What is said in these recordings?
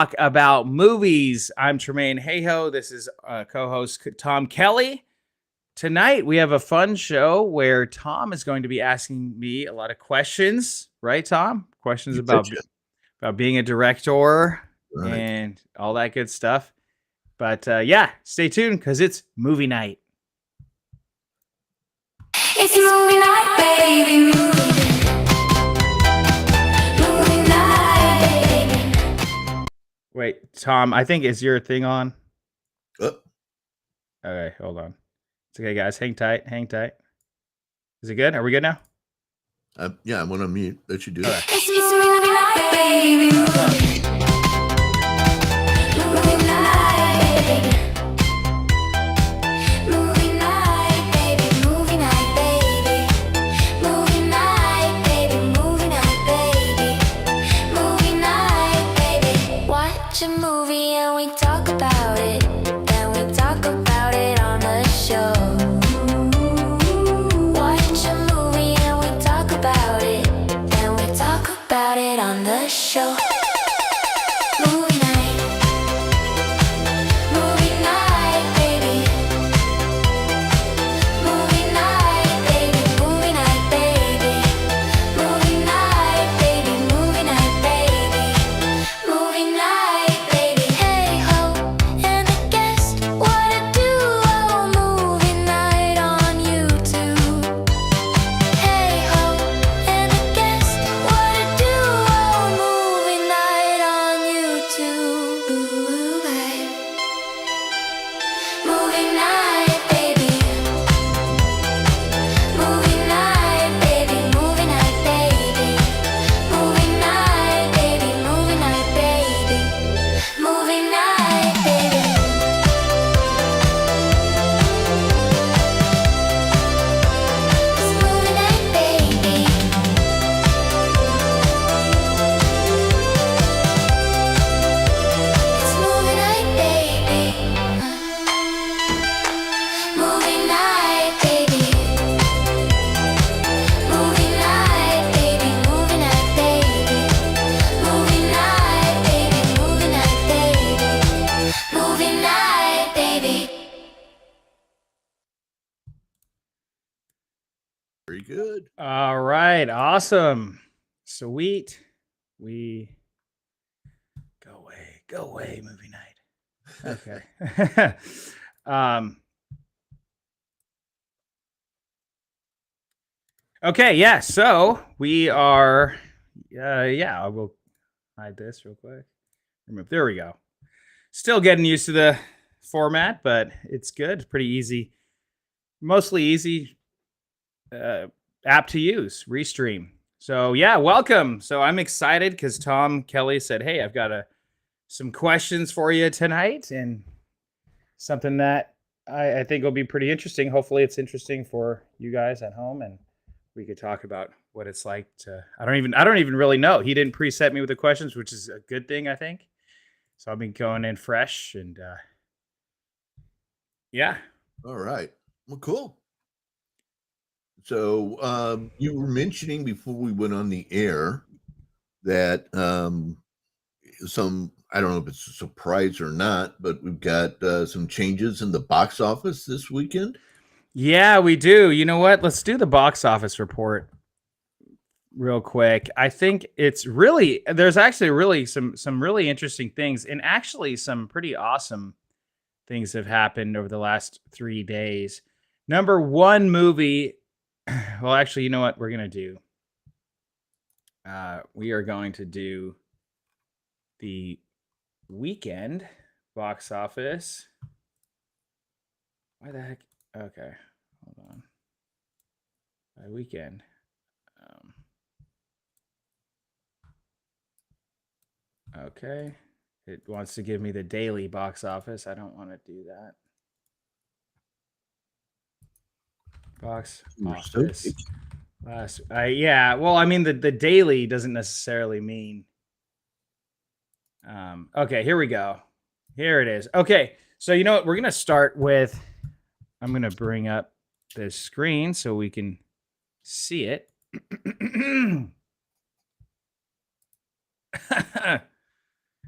talk about movies. I'm Tremaine Hayhoe. This is co-host Tom Kelly. Tonight we have a fun show where Tom is going to be asking me a lot of questions, right, Tom? Questions You about betcha. about being a director Right. and all that good stuff. But yeah, stay tuned because it's movie night. It's movie night, baby. Movie night, baby. Wait, Tom, I think is your thing on? Oh, Okay, hold on. It's okay, guys. Hang tight. Hang tight. Is it good? Are we good now? yeah, I want to mute. That you do. Okay. It's movie night, baby. Movie night, baby. Movie night, baby. Movie night, baby. Movie night, baby. Movie night, baby. Movie night, baby. Watch a movie and we talk about it. Then we talk about it on the show. Watch a movie and we talk about it. Then we talk about it on the show. Movie night. Movie night, baby. Movie night, baby. Movie night, baby. Movie night, baby. Movie night, baby. Movie night, baby. Hey ho, and I guessed what to do. Oh, movie night on YouTube. Hey ho, and I guessed what to do. Oh, movie night on YouTube. Movie night, baby. Movie night, baby. Movie night, baby. Movie night, baby. Movie night, baby. Movie night, baby. It's movie night, baby. It's movie night, baby. Movie night, baby. Movie night, baby. Movie night, baby. Movie night, baby. Movie night, baby. Movie night, baby. Very good. All right, awesome, sweet. We go away, movie night. Okay. Okay, yeah. So we are. Yeah, I will hide this real quick. Remove. There we go. Still getting used to the format, but it's good. It's pretty easy. Mostly easy. App to use, Restream. So yeah, welcome. So I'm excited because Tom Kelly said, "Hey, I've got some questions for you tonight, and something that I think will be pretty interesting. Hopefully, it's interesting for you guys at home, and we could talk about what it's like to. I don't even really know. He didn't preset me with the questions, which is a good thing, I think. So I'll be going in fresh, and yeah. All right. Well, cool. So you were mentioning before we went on the air that I don't know if it's a surprise or not, but we've got some changes in the box office this weekend. Yeah, we do. You know what? Let's do the box office report real quick. I think it's really there's actually really some really interesting things, and actually some pretty awesome things have happened over the last 3 days. Number one movie. Well, actually, you know what we're gonna do? We are going to do the weekend box office. Why the heck? Okay, hold on. By weekend. Okay. It wants to give me the daily box office. I don't want to do that. Box office. Yeah. Well, I mean, the daily doesn't necessarily mean. Okay, here we go. Here it is. Okay, so you know what? We're gonna start with. I'm gonna bring up this screen so we can see it.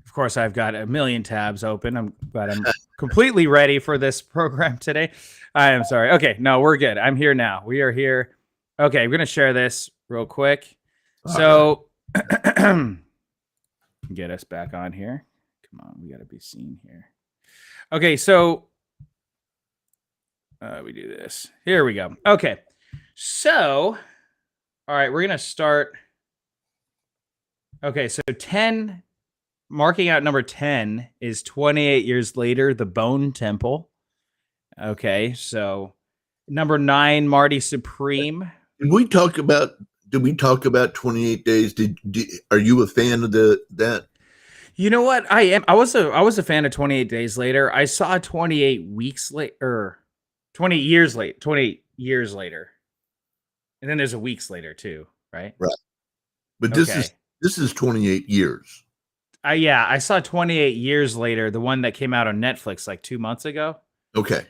Of Of course, I've got a million tabs open. I'm glad I'm completely ready for this program today. I am sorry. Okay, no, we're good. I'm here now. We are here. Okay, I'm going to share this real quick. So, get us back on here. Come on, we got to be seen here. Okay, so we do this. Here we go. Okay, so, all right, we're going to start. Okay, so 10, marking out number 10 is 28 years later, The Bone Temple. Okay, so number 9, Marty Supreme. Did we talk about 28 days? Are you a fan of that? You know what? I am. I was a fan of 28 Days Later. I saw 28 weeks later, 28 years late, 28 years later. And then there's a weeks later too, right? Right. But this is 28 years. I saw 28 years later, the one that came out on Netflix like 2 months ago. Okay.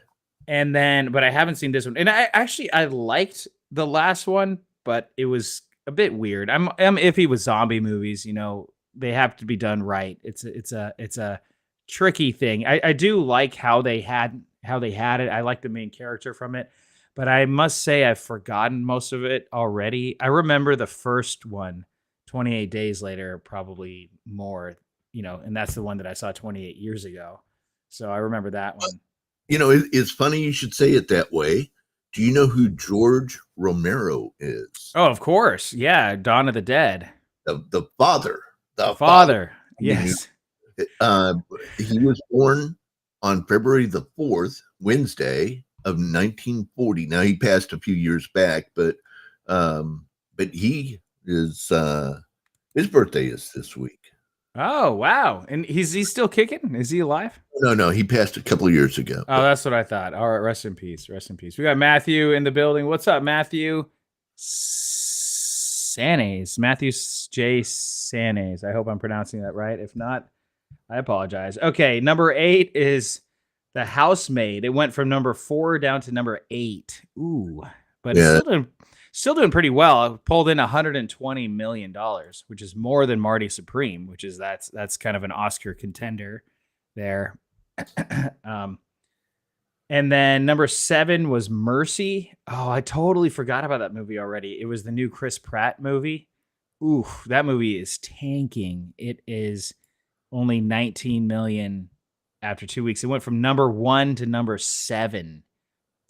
And then, but I haven't seen this one. And I liked the last one, but it was a bit weird. I'm iffy with zombie movies. You know, they have to be done right. It's a tricky thing. I do like how they had it. I like the main character from it, but I must say I've forgotten most of it already. I remember the first one, 28 Days Later, probably more, you know, and that's the one that I saw 28 years ago. So I remember that one. You know, it's funny you should say it that way. Do you know who George Romero is? Oh, of course. Yeah. Dawn of the Dead. The father. The father. Yes. He was born on February the 4th, Wednesday of 1940. Now he passed a few years back, but he is his birthday is this week. Oh, wow. And he's still kicking? Is he alive? No, he passed a couple of years ago. Oh, that's what I thought. All right, rest in peace. Rest in peace. We got Matthew in the building. What's up, Matthew? Sanes. Matthew J. Sanes. I hope I'm pronouncing that right. If not, I apologize. Okay, number 8 is The Housemaid. It went from number 4 down to number 8. Ooh, but it's still doing pretty well. It pulled in $120 million, which is more than Marty Supreme, which is that's kind of an Oscar contender there. And then number 7 was Mercy. Oh, I totally forgot about that movie already. It was the new Chris Pratt movie. Ooh, that movie is tanking. It is only 19 million after 2 weeks. It went from number 1 to number 7.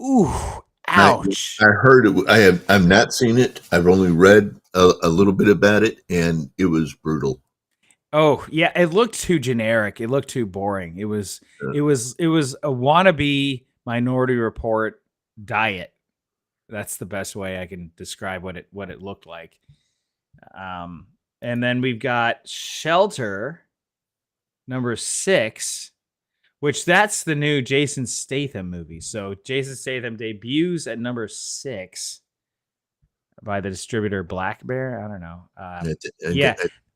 Ooh, ouch. I heard it. I've not seen it. I've only read a little bit about it, and it was brutal. Oh, yeah, it looked too generic. It looked too boring. It was a wannabe Minority Report diet. That's the best way I can describe what it looked like. And then we've got Shelter, number 6, which that's the new Jason Statham movie. So Jason Statham debuts at number 6 by the distributor Black Bear. I don't know.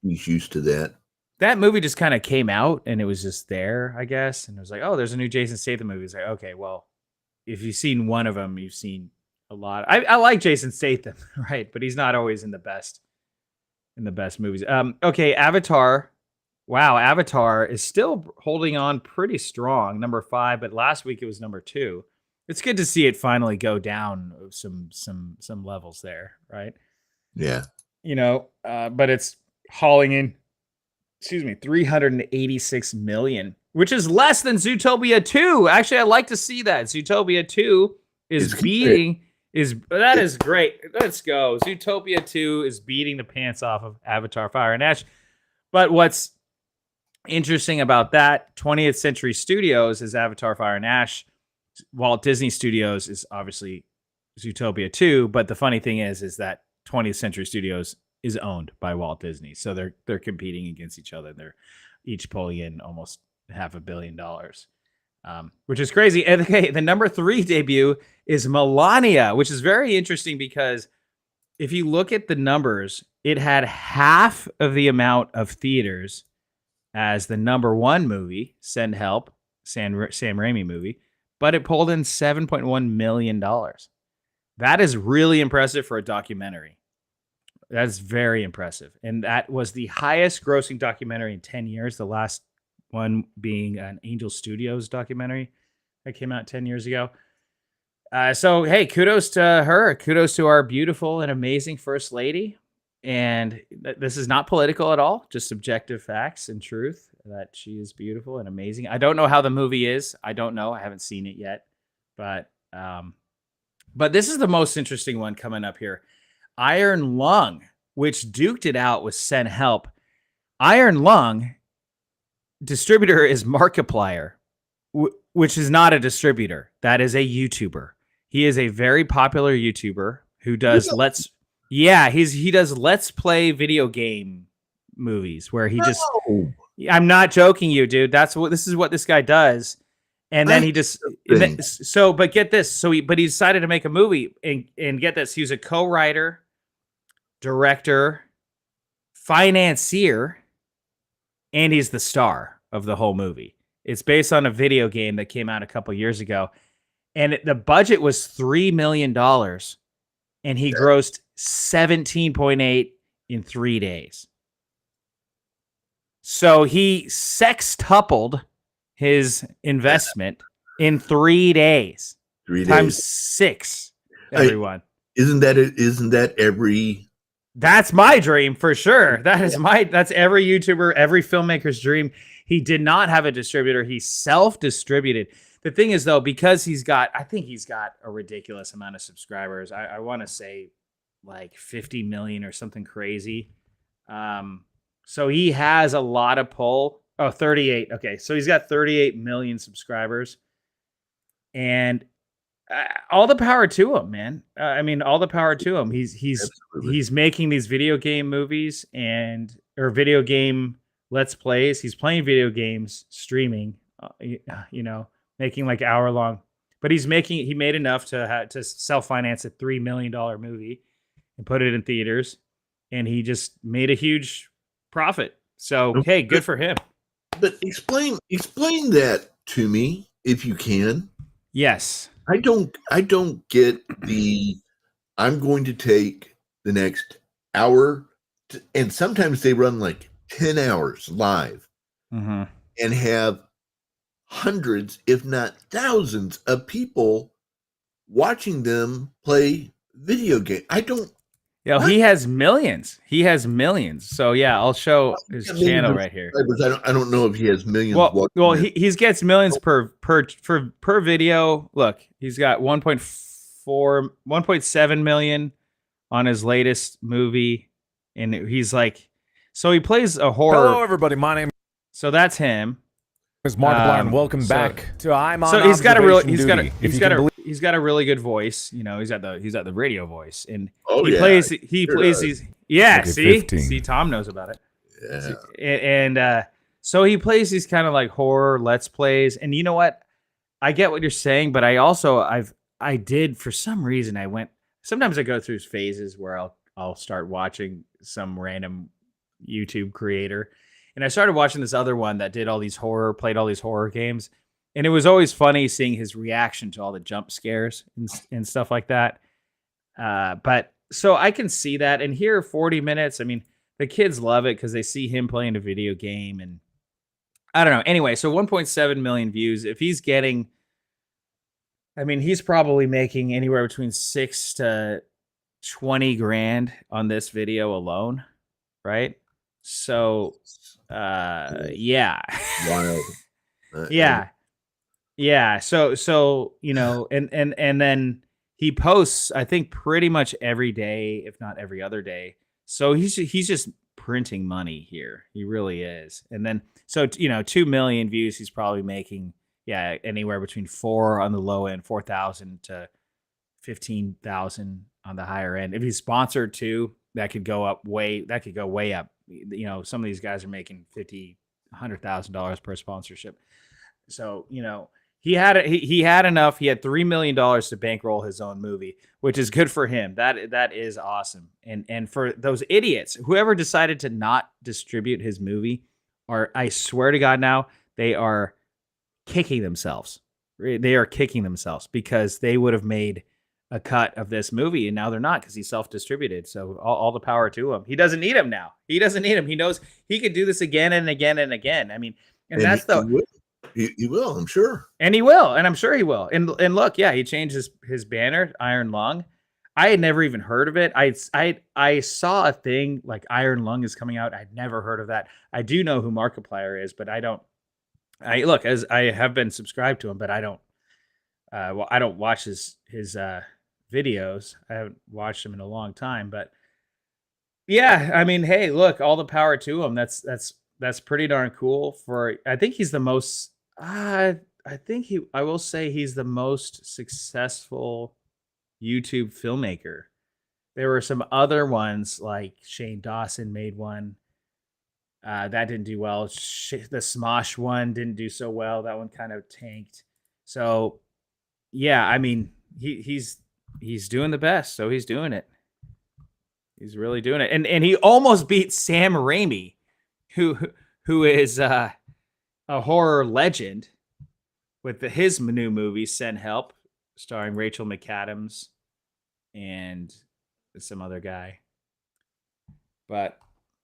He's used to that. That movie just kind of came out and it was just there, I guess. And it was like, oh, there's a new Jason Statham movie. It's like, okay, well, if you've seen one of them, you've seen a lot. I like Jason Statham, right? But he's not always in the best movies. Okay, Avatar. Wow, Avatar is still holding on pretty strong, number 5, but last week it was number 2. It's good to see it finally go down some levels there, right? Yeah. You know, but it's hauling in, 386 million, which is less than Zootopia 2. Actually, I'd like to see that. Zootopia 2 is beating that is great. Let's go. Zootopia 2 is beating the pants off of Avatar Fire and Ash. But what's interesting about that, 20th Century Studios is Avatar Fire and Ash. Walt Disney Studios is obviously Zootopia 2, but the funny thing is that 20th Century Studios is owned by Walt Disney. So they're competing against each other. They're each pulling in almost $500 million, which is crazy. And okay, the number 3 debut is Melania, which is very interesting because if you look at the numbers, it had half of the amount of theaters as the number 1 movie, Send Help, Sam Raimi movie, but it pulled in $7.1 million. That is really impressive for a documentary. That's very impressive. And that was the highest grossing documentary in 10 years. The last one being an Angel Studios documentary that came out 10 years ago. So, hey, kudos to her. Kudos to our beautiful and amazing First Lady. And this is not political at all, just subjective facts and truth that she is beautiful and amazing. I don't know how the movie is. I don't know. I haven't seen it yet. But this is the most interesting one coming up here. Iron Lung, which duked it out with Send Help. Iron Lung, distributor is Markiplier, which is not a distributor. That is a YouTuber. He is a very popular YouTuber who does he does Let's Play video game movies where he just, I'm not joking you, dude. This is what this guy does. And then he just, but get this. He decided to make a movie and get this. He was a co-writer, director, financier, and he's the star of the whole movie. It's based on a video game that came out a couple years ago. And the budget was $3 million. And he grossed 17.8 in 3 days. So he sextupled his investment in 3 days. 3 days. Times 6, everyone. Isn't that every... That's my dream for sure. That's every YouTuber, every filmmaker's dream. He did not have a distributor. He self-distributed. The thing is, though, because I think he's got a ridiculous amount of subscribers. I want to say like 50 million or something crazy. So he has a lot of pull. Oh, 38. Okay. So he's got 38 million subscribers. And all the power to him, man. I mean, all the power to him. He's making these video game movies or video game Let's Plays. He's playing video games, streaming, making like hour-long. But he made enough to self-finance a $3 million movie and put it in theaters. And he just made a huge profit. So, hey, good for him. But explain that to me if you can. Yes. I don't get I'm going to take the next hour and sometimes they run like 10 hours live and have hundreds, if not thousands of people watching them play video game. He has millions. So yeah, I'll show his channel right here. I don't know if he has millions. Well, he gets millions per video. Look, he's got 1.7 million on his latest movie, and he's like, so he plays a horror. Hello, everybody. My name that's him. is Markiplier, and welcome back to I'm on. So he's got a really good voice. He's got the radio voice, and he plays these. Yeah, see, Tom knows about it. Yeah. And so he plays these kind of like horror Let's Plays, and you know what? I get what you're saying, but I did for some reason sometimes I go through phases where I'll start watching some random YouTube creator. And I started watching this other one that played all these horror games. And it was always funny seeing his reaction to all the jump scares and stuff like that. But so I can see that. And here, 40 minutes, I mean, the kids love it because they see him playing a video game. And I don't know. Anyway, so 1.7 million views. If he's getting, I mean, he's probably making anywhere between 6 to 20 grand on this video alone, right? So, yeah. Wild. Yeah. So, and then he posts, I think pretty much every day, if not every other day. So he's just printing money here. He really is. And then, so, 2 million views, he's probably making, anywhere between 4 on the low end, 4,000 to 15,000 on the higher end. If he's sponsored too, that could go way up. Some of these guys are making $100,000 per sponsorship. So, he had enough. He had $3 million to bankroll his own movie, which is good for him. That is awesome. And for those idiots, whoever decided to not distribute his movie, I swear to God now, they are kicking themselves. They are kicking themselves because they would have made a cut of this movie, and now they're not because he's self-distributed. So all the power to him. He doesn't need him now. He doesn't need him. He knows he could do this again and again and again. I mean, and that's he will. He will, I'm sure. And he will, and I'm sure he will. And look, yeah, he changed his banner, Iron Lung. I had never even heard of it. I saw a thing like Iron Lung is coming out. I'd never heard of that. I do know who Markiplier is, but I don't. I look, as I have been subscribed to him, but I don't. I don't watch his videos. I haven't watched him in a long time, but yeah, I mean, hey, look, all the power to him. That's pretty darn cool. I think he's the most. I will say he's the most successful YouTube filmmaker. There were some other ones like Shane Dawson made one. That didn't do well. The Smosh one didn't do so well. That one kind of tanked. So yeah, I mean, he's doing the best, so he's doing it. He's really doing it. And he almost beat Sam Raimi, who is a horror legend with his new movie, Send Help, starring Rachel McAdams and some other guy. But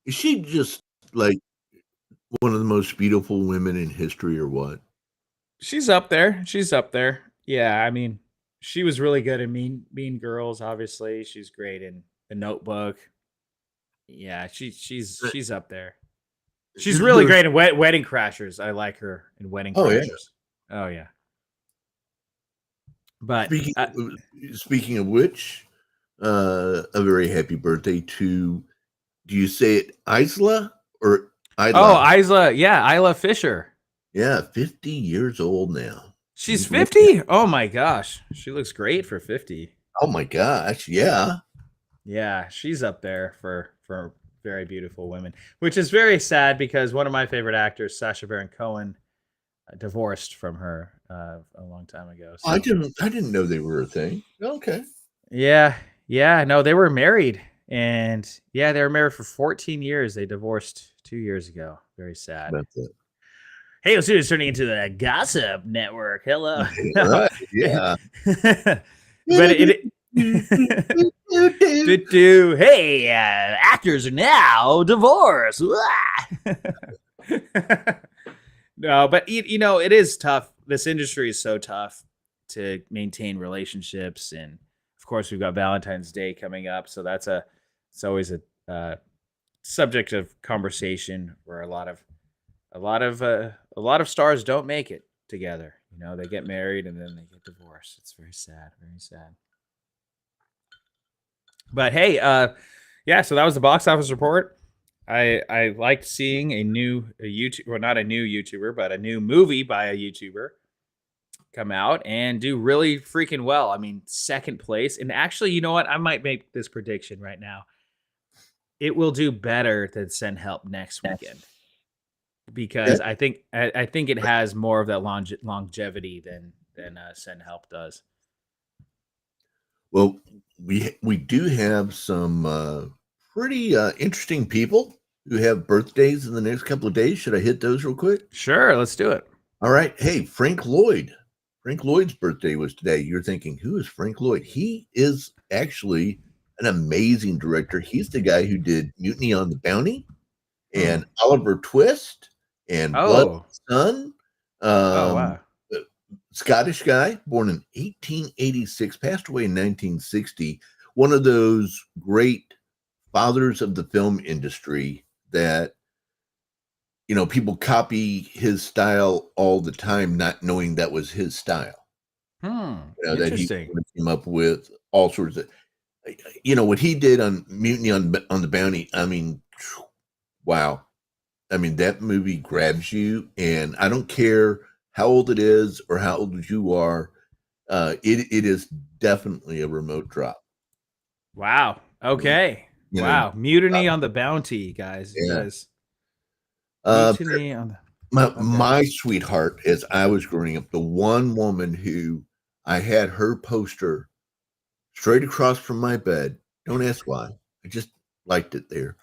is she just like one of the most beautiful women in history or what? She's up there. Yeah, I mean, she was really good in Mean Girls, obviously. She's great in The Notebook. Yeah, she's up there. She's really great in Wedding Crashers. I like her in Wedding Crashers. Oh yeah. But speaking of which, a very happy birthday to, do you say it Isla or Isla? Oh, Isla. Yeah, Isla Fisher. Yeah, 50 years old now. She's 50? Oh my gosh. She looks great for 50. Oh my gosh, yeah. Yeah, she's up there for very beautiful women, which is very sad because one of my favorite actors, Sacha Baron Cohen, divorced from her a long time ago. So. I didn't know they were a thing. Okay. Yeah. No, they were married, and yeah, they were married for 14 years. They divorced 2 years ago. Very sad. That's it. Hey, let's do this, turning into the Gossip Network. Hello. Right, yeah. But hey, actors are now divorced. No, but you know, it is tough. This industry is so tough to maintain relationships, and of course, we've got Valentine's Day coming up, so it's always a subject of conversation where a lot of stars don't make it together. You know, they get married and then they get divorced. It's very sad, very sad. But hey, yeah, so that was the box office report. I liked seeing a YouTube, well, not a new YouTuber, but a new movie by a YouTuber come out and do really freaking well. I mean, second place. And actually, you know what? I might make this prediction right now. It will do better than Send Help next weekend. Because I think it has more of that longevity than Send Help does. Well, we do have some pretty interesting people who have birthdays in the next couple of days. Should I hit those real quick? Sure, let's do it. All right. Hey, Frank Lloyd. Frank Lloyd's birthday was today. You're thinking, who is Frank Lloyd? He is actually an amazing director. He's the guy who did Mutiny on the Bounty and Oliver Twist and Blood Sun. Wow. Scottish guy, born in 1886, passed away in 1960. One of those great fathers of the film industry that, you know, people copy his style all the time, not knowing that was his style. You know, that he came up with all sorts of, you know, what he did on Mutiny on the Bounty. I mean, wow. I mean, that movie grabs you, and I don't care how old it is or how old you are. It is definitely a remote drop. Wow. Okay. Wow. Mutiny on the Bounty, guys. Yeah. Mutiny on the my sweetheart, as I was growing up, the one woman who I had her poster straight across from my bed. Don't ask why. I just liked it there.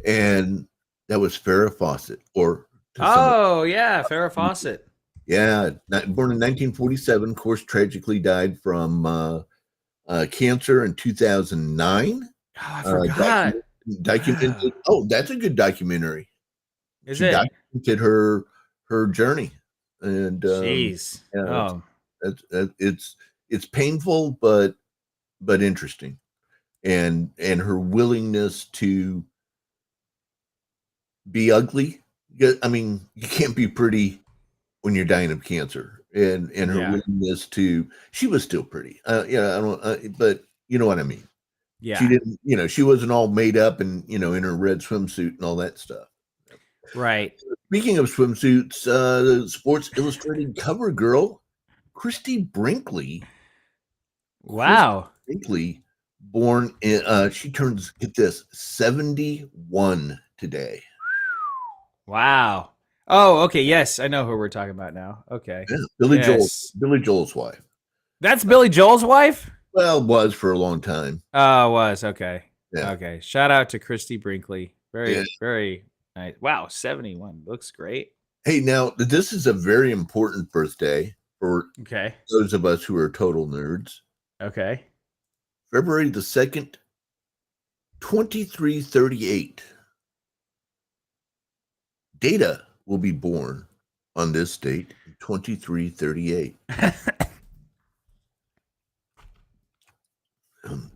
And that was Farrah Fawcett. Farrah Fawcett. Yeah, born in 1947, of course, tragically died from cancer in 2009. Oh, I forgot. Documented. Oh, that's a good documentary. Is She it? documented her journey, and Jeez. yeah, it's painful, but interesting, and her willingness to be ugly. I mean, you can't be pretty when you're dying of cancer, and her Yeah. willingness to. She was still pretty. Yeah, I don't. But you know what I mean. Yeah. She didn't. She wasn't all made up and in her red swimsuit and all that stuff. Right. Speaking of swimsuits, the Sports Illustrated cover girl, Christy Brinkley. Wow. Brinkley, born in, she turns, get this, 71 today. Wow. Oh, okay. Yes, I know who we're talking about now. Okay. Yeah, Billy Yes. Joel's wife. That's Billy Joel's wife? Well, was for a long time. Oh, it was. Okay. Yeah. Okay. Shout out to Christy Brinkley. Very, Yeah. very nice. Wow. 71. Looks great. Hey, now this is a very important birthday for Okay. those of us who are total nerds. Okay. February the 2nd, 2338. Data will be born on this date, 2338.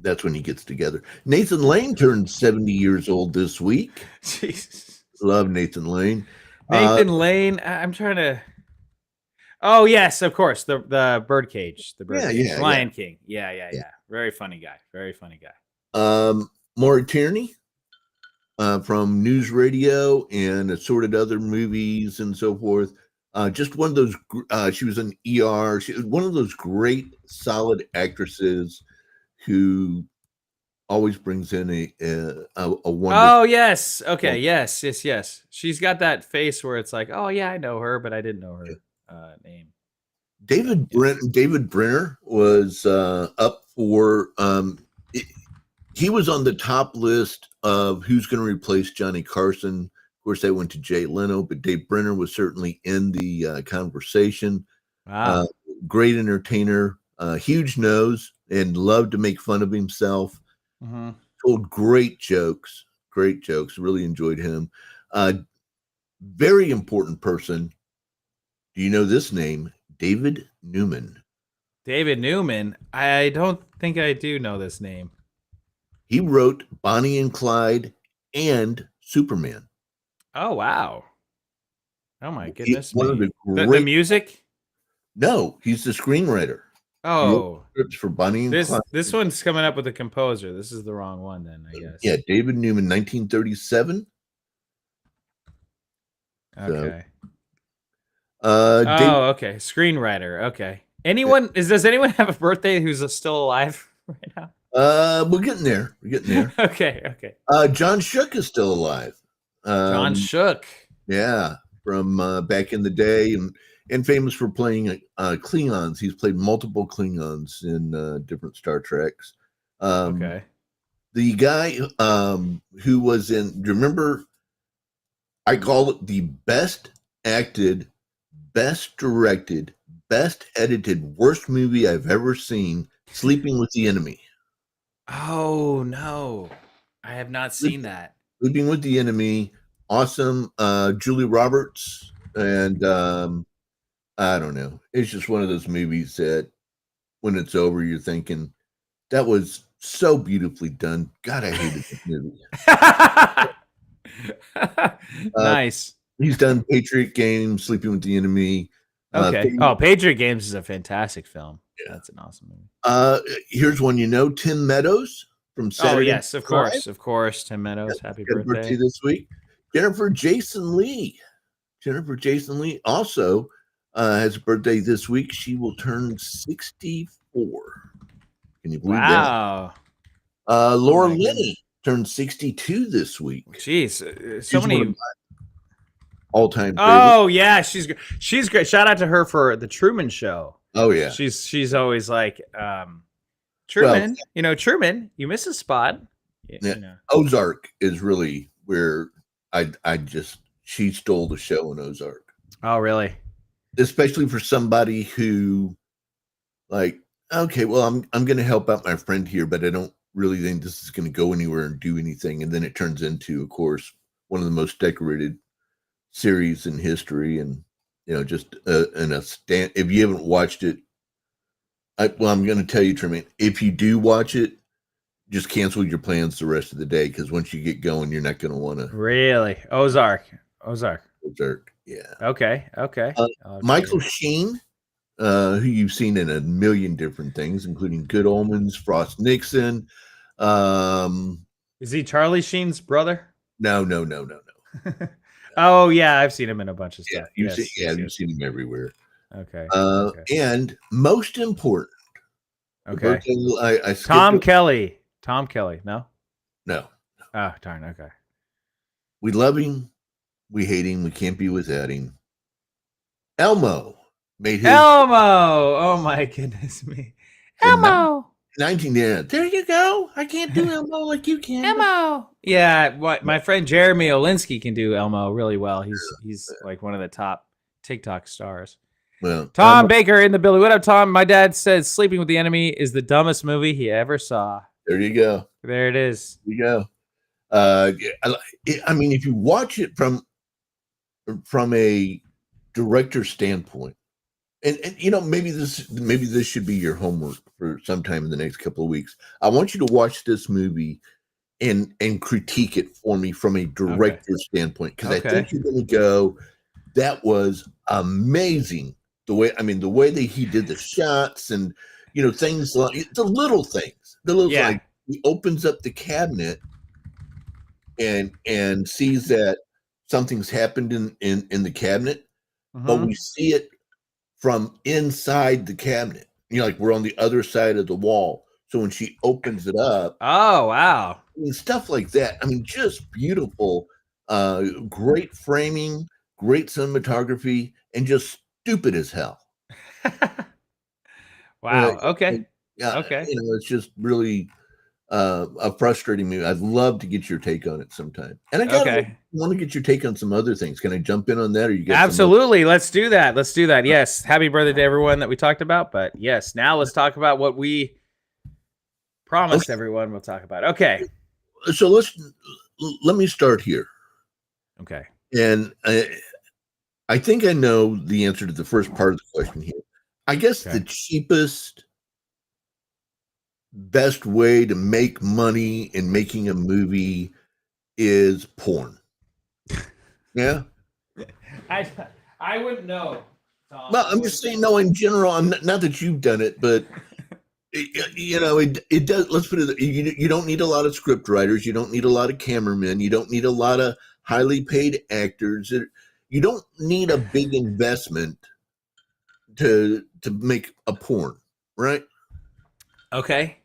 That's when he gets together. Nathan Lane turned 70 years old this week. Jesus. Love Nathan Lane. Nathan Lane. I'm trying to. Oh yes, of course. The birdcage. The birdcage. Yeah, Lion King. Yeah. Very funny guy. Very funny guy. Maury Tierney from News Radio and assorted other movies and so forth. Just one of those. She was an ER. She was one of those great, solid actresses who always brings in a wonder. Oh yes. Okay. Yes. She's got that face where it's like, oh yeah, I know her, but I didn't know her name. David Brenner was up for. He was on the top list of who's going to replace Johnny Carson. Of course, they went to Jay Leno, but Dave Brenner was certainly in the conversation. Wow. Great entertainer, huge nose, and loved to make fun of himself. Mm-hmm. Told great jokes. Really enjoyed him. Very important person. Do you know this name? David Newman. David Newman. I don't think I do know this name. He wrote Bonnie and Clyde and Superman. Oh wow. Oh my goodness. One of the the great music? No, he's the screenwriter. Oh. Scripts for Bonnie and Clyde. This one's coming up with a composer. This is the wrong one then, I guess. Yeah, David Newman, 1937. Okay. So, okay. Screenwriter. Okay. Does anyone have a birthday who's still alive right now? we're getting there. Okay. John Shook is still alive. John Shook. Yeah, from back in the day, and famous for playing Klingons. He's played multiple Klingons in different Star Treks. Okay. The guy who was in, do you remember? I call it the best acted, best directed, best edited, worst movie I've ever seen. Sleeping with the Enemy. Oh no, I have not seen that. Sleeping with the Enemy, awesome. Julie Roberts, and I don't know. It's just one of those movies that, when it's over, you're thinking that was so beautifully done. God, I hated this movie. Nice. He's done Patriot Games, Sleeping with the Enemy. Okay. Patriot Games is a fantastic film. Yeah. That's an awesome movie. Here's one Tim Meadows from Saturday. Oh yes, of course. Tim Meadows, happy birthday this week. Jennifer Jason Leigh also has a birthday this week. She will turn 64. Can you believe that? Wow. Laura Linney turned 62 this week. Jeez, so many all-time. Oh yeah, she's great. Shout out to her for the Truman Show. Oh yeah, she's always like, Truman. Well, Truman, you miss a spot. Yeah. Ozark is really where she stole the show in Ozark. Oh really? Especially for somebody who, like, Okay, well, I'm going to help out my friend here, but I don't really think this is going to go anywhere and do anything. And then it turns into, of course, one of the most decorated series in history, and just in a stand. If you haven't watched it, I'm going to tell you, Tremaine, if you do watch it, just cancel your plans the rest of the day, because once you get going, you're not going to want to. Really? Ozark. Ozark, yeah. Okay. Michael Sheen, who you've seen in a million different things, including Good Omens, Frost Nixon. Is he Charlie Sheen's brother? No. Oh yeah, I've seen him in a bunch of stuff. You've seen him everywhere. Okay. And most important, Okay. I Tom Kelly. No. No. Oh darn. Okay. We love him. We hate him. We can't be without him. Elmo made his Oh my goodness me. Elmo. 19. Yeah, there you go. I can't do Elmo like you can. Elmo. Yeah, my friend Jeremy Olinsky can do Elmo really well. He's like one of the top TikTok stars. Well, Tom Baker in the building. What up, Tom? My dad says Sleeping with the Enemy is the dumbest movie he ever saw. There you go. There it is. There you go. I mean, if you watch it from a director standpoint, and maybe this should be your homework for sometime in the next couple of weeks. I want you to watch this movie and critique it for me from a director standpoint, because I think you're going to go, that was amazing. The way that he did the shots, and things like the little things, like he opens up the cabinet and sees that something's happened in the cabinet, but we see it from inside the cabinet. Like we're on the other side of the wall. So when she opens it up, oh wow, and stuff like that. I mean, just beautiful, great framing, great cinematography, and just stupid as hell. Wow. Okay. Yeah. Okay. It's just really a frustrating movie. I'd love to get your take on it sometime. And I want to get your take on some other things. Can I jump in on that, or you guys? Absolutely. Let's do that. Yes. Happy birthday to everyone that we talked about. But yes, now let's talk about what we promised everyone we'll talk about. Okay. So let me start here. Okay. And I think I know the answer to the first part of the question here. I guess the cheapest, best way to make money in making a movie is porn. Yeah. I wouldn't know, Tom. Well, I'm just saying, no, in general, I'm not that you've done it, but it does. Let's put it, you don't need a lot of script writers. You don't need a lot of cameramen. You don't need a lot of highly paid actors. You don't need a big investment to make a porn, right? Okay.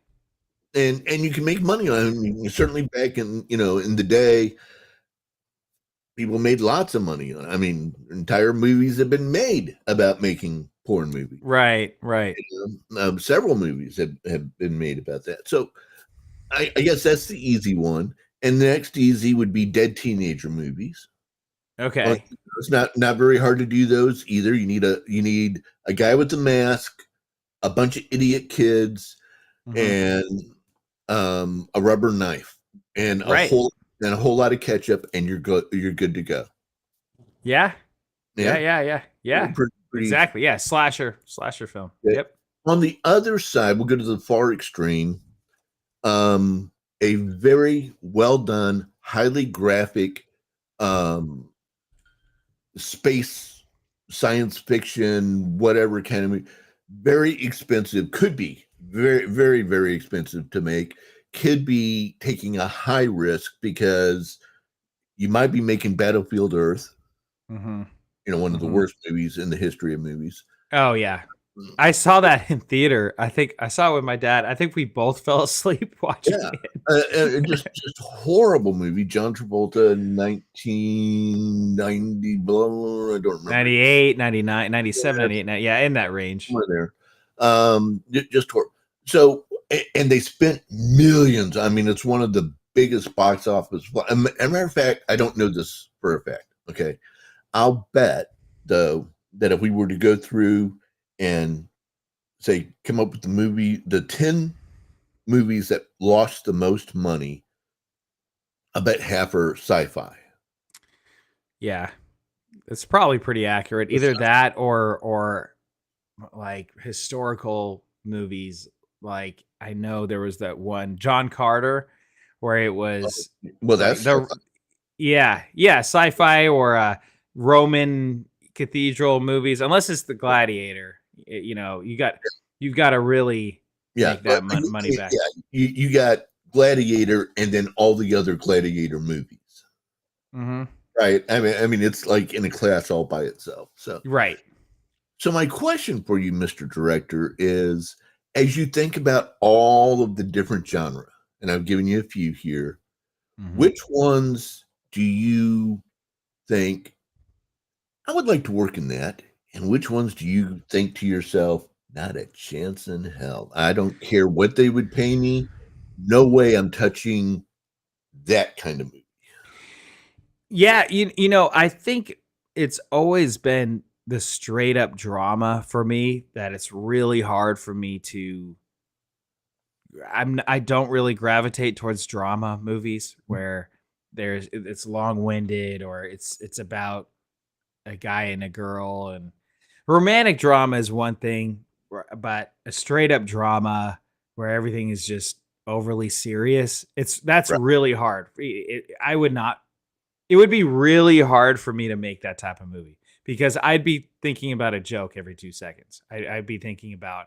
And you can make money on it. Certainly back in the day, people made lots of money on it. I mean, entire movies have been made about making porn movies. Right. Several movies have been made about that. So I guess that's the easy one. And the next easy would be dead teenager movies. Okay. It's not very hard to do those either. You need a guy with a mask, a bunch of idiot kids, and a rubber knife, and a whole lot of ketchup, and you're good to go. Yeah. Pretty exactly. Yeah. Slasher film. Yep. On the other side, we'll go to the far extreme. A very well done, highly graphic, space, science fiction, whatever kind of movie. Very expensive, could be very, very, very expensive to make, could be taking a high risk, because you might be making Battlefield Earth, one of the worst movies in the history of movies. Oh yeah. I saw that in theater. I think I saw it with my dad. I think we both fell asleep watching it. Just horrible movie. John Travolta, 1990, blah, I don't remember. 98, 99, 97, 98, yeah, in that range. Somewhere there. Just horrible. So, and they spent millions. I mean, it's one of the biggest box office. As a matter of fact, I don't know this for a fact. Okay. I'll bet, though, that if we were to go through and say, come up with the 10 movies that lost the most money, I bet half are sci-fi. Yeah, it's probably pretty accurate. Either that or like historical movies. Like I know there was that one John Carter where it was Well, like that's yeah, sci-fi or Roman cathedral movies. Unless it's the Gladiator, you know, you've got to really make that money back. Yeah, you got Gladiator and then all the other Gladiator movies. Mm-hmm. Right. I mean, it's like in a class all by itself. So Right. So my question for you, Mr. Director, is as you think about all of the different genre, and I've given you a few here, Mhm. which ones do you think I would like to work in that? And which ones do you think to yourself, not a chance in hell? I don't care what they would pay me. No way I'm touching that kind of movie. Yeah, you know, I think it's always been the straight up drama for me that it's really hard for me to I don't really gravitate towards drama movies where it's long-winded or it's about a guy and a girl, and romantic drama is one thing, but a straight up drama where everything is just overly serious, that's Right. really hard. I would not it would be really hard for me to make that type of movie because I'd be thinking about a joke every 2 seconds. I'd be thinking about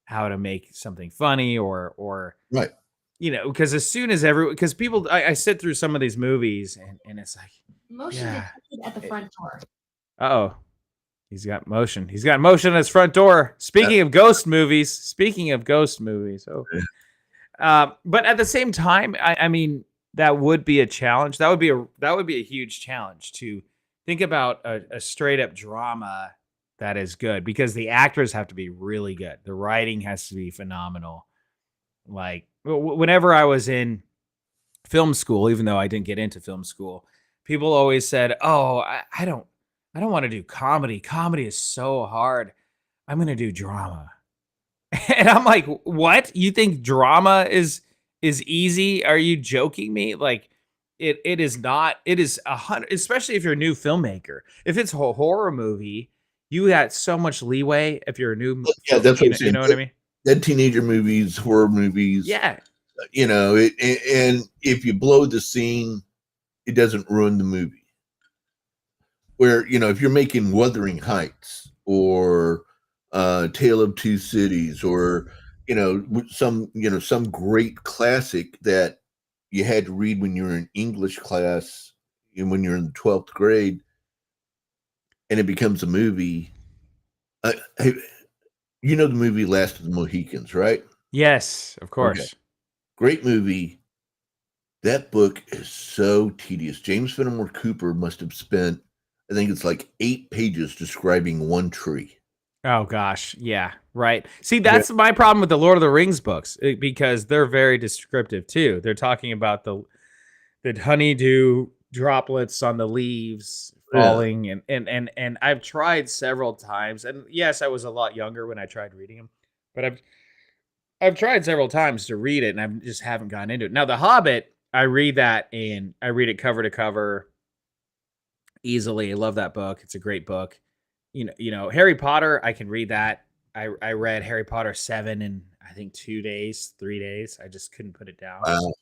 how to make something funny or Right. you know, because as soon as because people, I sit through some of these movies and it's like, Motion yeah, detected at the front door. oh, he's got motion. He's got motion at his front door. Speaking of ghost movies, oh, but at the same time, I mean, that would be a challenge. That would be a huge challenge to think about a straight up drama that is good because the actors have to be really good. The writing has to be phenomenal. Like whenever I was in film school, even though I didn't get into film school, people always said, "Oh, I don't want to do comedy. Comedy is so hard. I'm going to do drama." And I'm like, "What? You think drama is easy? Are you joking me?" Like it is not. It is 100, especially if you're a new filmmaker. If it's a horror movie, you got so much leeway if you're a new Yeah, that's what I'm saying. you know what I mean? Dead teenager movies, horror movies. Yeah. You know, and if you blow the scene, it doesn't ruin the movie. Where, you know, if you're making Wuthering Heights or Tale of Two Cities or, you know, some great classic that you had to read when you were in English class and when you're in the 12th grade and it becomes a movie. You know the movie Last of the Mohicans, right? Yes, of course. Okay. Great movie. That book is so tedious. James Fenimore Cooper must have spent, I think it's like 8 pages describing one tree. Oh gosh, yeah, right. See, that's my problem with the Lord of the Rings books because they're very descriptive too. They're talking about the honeydew droplets on the leaves falling, and I've tried several times, and yes, I was a lot younger when I tried reading them, but I've tried several times to read it, and I just haven't gotten into it. Now, The Hobbit, I read that, and I read it cover to cover easily. I love that book. It's a great book. You know, Harry Potter, I can read that. I read Harry Potter 7 in I think 2 days, 3 days. I just couldn't put it down. Wow.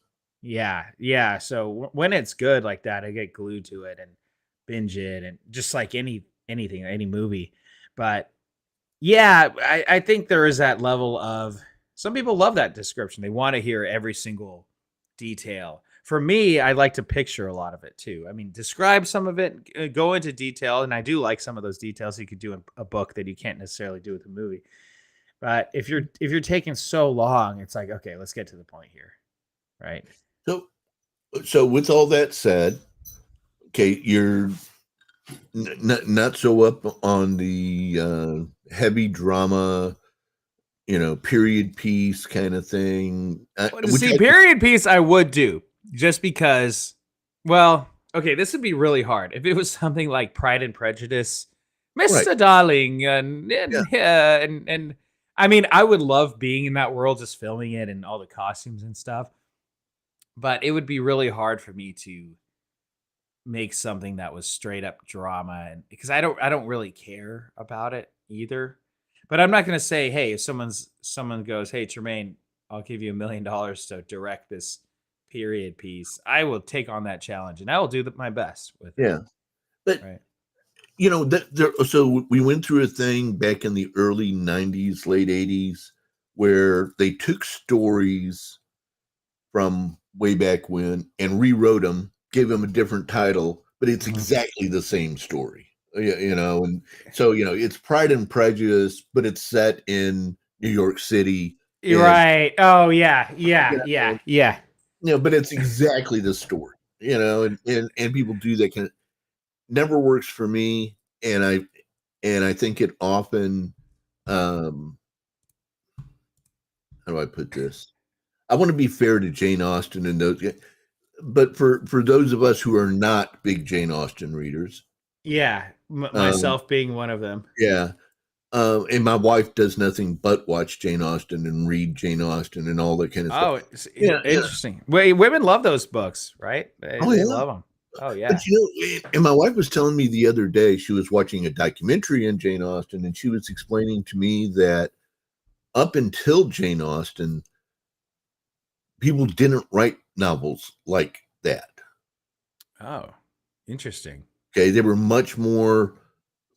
Yeah. So when it's good like that, I get glued to it and binge it, and just like anything, any movie. But yeah, I think there is that level of some people love that description. They want to hear every single detail. For me, I like to picture a lot of it too. I mean, describe some of it, go into detail, and I do like some of those details you could do in a book that you can't necessarily do with a movie. But if you're taking so long, it's like, okay, let's get to the point here, right? So with all that said, okay, you're not so up on the heavy drama, you know, period piece kind of thing. See, period piece I would do just because, well, okay, this would be really hard. If it was something like Pride and Prejudice, Mr. Right. Darling, and I mean, I would love being in that world, just filming it and all the costumes and stuff. But it would be really hard for me to make something that was straight up drama, and because I don't really care about it either. But I'm not going to say, hey, if someone goes, hey, Tremaine, I'll give you $1 million to direct this period piece, I will take on that challenge and I will do my best with it. Yeah, but Right. you know so we went through a thing back in the early 90s, late 80s, where they took stories from way back when and rewrote them, gave them a different title, but it's exactly the same story. You know, and so it's Pride and Prejudice, but it's set in New York City. And, Right. Oh yeah. but it's exactly the story. And people do that kind of, never works for me, and I think it often, how do I put this? I want to be fair to Jane Austen and those, but for those of us who are not big Jane Austen readers, Yeah. Myself being one of them. yeah, and my wife does nothing but watch Jane Austen and read Jane Austen and all that kind of Oh, stuff. it's Yeah, interesting. Wait, women love those books, right? They yeah. love them. Oh yeah. But and my wife was telling me the other day, she was watching a documentary on Jane Austen, and she was explaining to me that up until Jane Austen, people didn't write novels like that. Oh, interesting. Okay, they were much more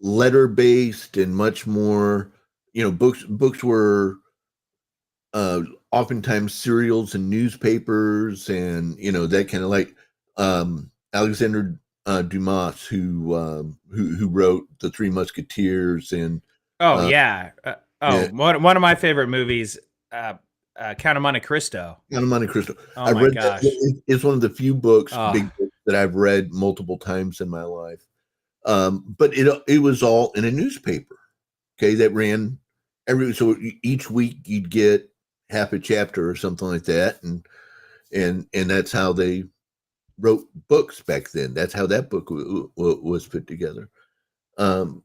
letter based and much more, books were oftentimes serials and newspapers, and that kind of, like Alexander Dumas, who wrote The Three Musketeers, and Oh uh, yeah. yeah, One of my favorite movies, Count of Monte Cristo. Count of Monte Cristo. Oh I've my read gosh. that. It's one of the few books, Oh. big books, that I've read multiple times in my life. But it was all in a newspaper. Okay, that ran so each week you'd get half a chapter or something like that, and that's how they wrote books back then. That's how that book was put together. So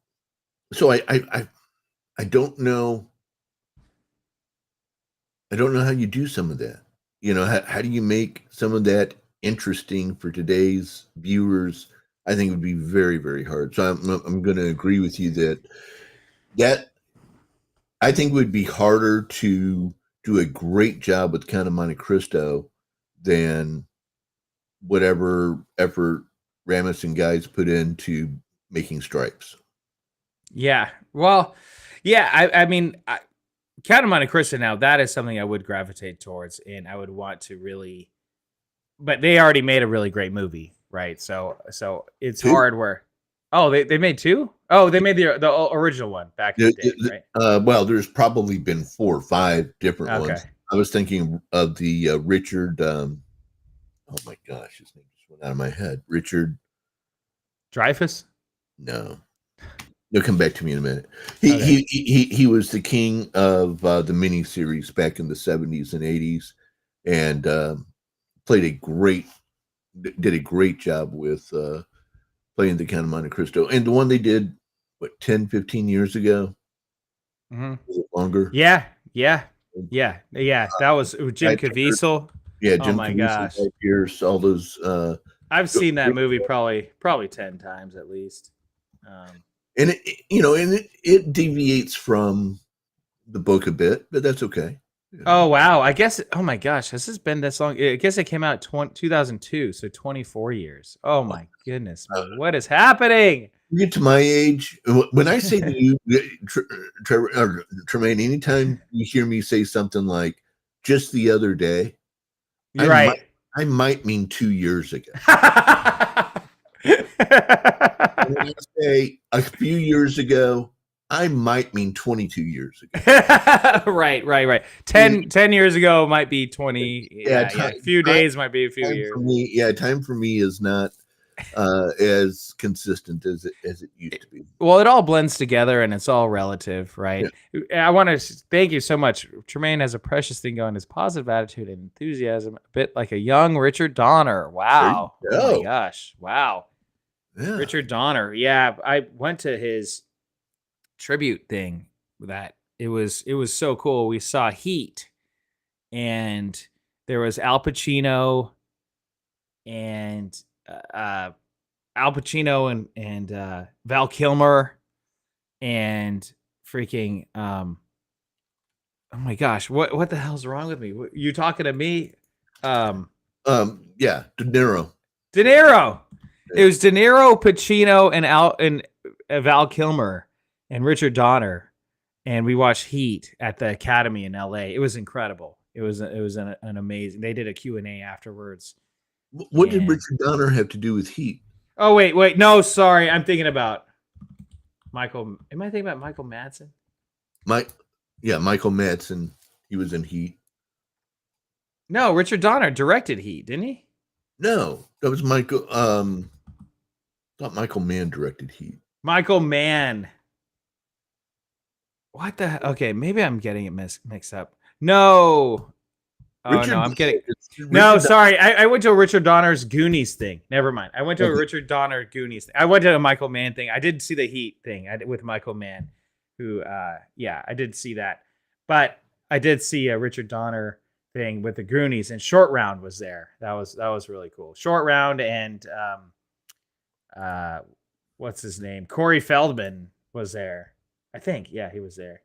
I don't know. I don't know how you do some of that. How do you make some of that interesting for today's viewers? I think it would be very, very hard. So I'm going to agree with you that I think it would be harder to do a great job with Count of Monte Cristo than whatever effort Ramis and guys put into making Stripes. Yeah. Well, yeah. I mean, Count of Monte Cristo. Now that is something I would gravitate towards, and I would want to really. But they already made a really great movie, right? So it's hard. Where, they made two. Oh, they made the original one back in the day, right? Well, there's probably been 4 or 5 different ones. I was thinking of the Richard. Oh my gosh, his name just went out of my head. Richard Dreyfuss? No. He'll come back to me in a minute. He was the king of the miniseries back in the 70s and 80s, and did a great job with playing the Count of Monte Cristo. And the one they did, 10, 15 years ago? Mm-hmm. Was it longer? Yeah. That was Jim Caviezel. Yeah, Jim Oh my Caviezel, gosh. Pierce, all those. I've seen that movie probably 10 times at least. And it deviates from the book a bit, but that's okay. Oh wow! I guess. Oh my gosh, has this been this long? I guess it came out 2002, so 24 years. Oh my goodness, man. What is happening? You get to my age, when I say to you, Tremaine, anytime you hear me say something like "just the other day," You're right. I might mean 2 years ago. When I say a few years ago, I might mean 22 years ago. Right. 10 years ago might be 20. Yeah. A few days might be a few years. Time for me is not as consistent as it used to be. Well, it all blends together and it's all relative, right? Yeah. I want to thank you so much. Tremaine has a precious thing going, his positive attitude and enthusiasm, a bit like a young Richard Donner. Wow. Oh my gosh. Wow. Yeah. Richard Donner. Yeah. I went to his tribute thing that it was so cool. We saw Heat, and there was Al Pacino and Val Kilmer and freaking oh my gosh, what the hell's wrong with me? You talking to me? Yeah, De Niro. De Niro. It was De Niro, Pacino, and Val Kilmer and Richard Donner, and we watched Heat at the Academy in L.A. It was incredible. It was an amazing. They did a Q&A afterwards. What did Richard Donner have to do with Heat? Oh wait, no, sorry, I'm thinking about Michael. Am I thinking about Michael Madsen? Michael Madsen. He was in Heat. No, Richard Donner directed Heat, didn't he? No, that was Michael. Thought Michael Mann directed Heat. Michael Mann. What the? Okay, maybe I'm getting it mixed up. No. Oh no, I'm getting. No, sorry. I went to a Richard Donner's Goonies thing. Never mind. I went to a Richard Donner Goonies thing. I went to a Michael Mann thing. I did see the Heat thing with Michael Mann, who, I did see that. But I did see a Richard Donner thing with the Goonies, and Short Round was there. That was really cool. Short Round and what's his name? Corey Feldman was there. I think, yeah, he was there.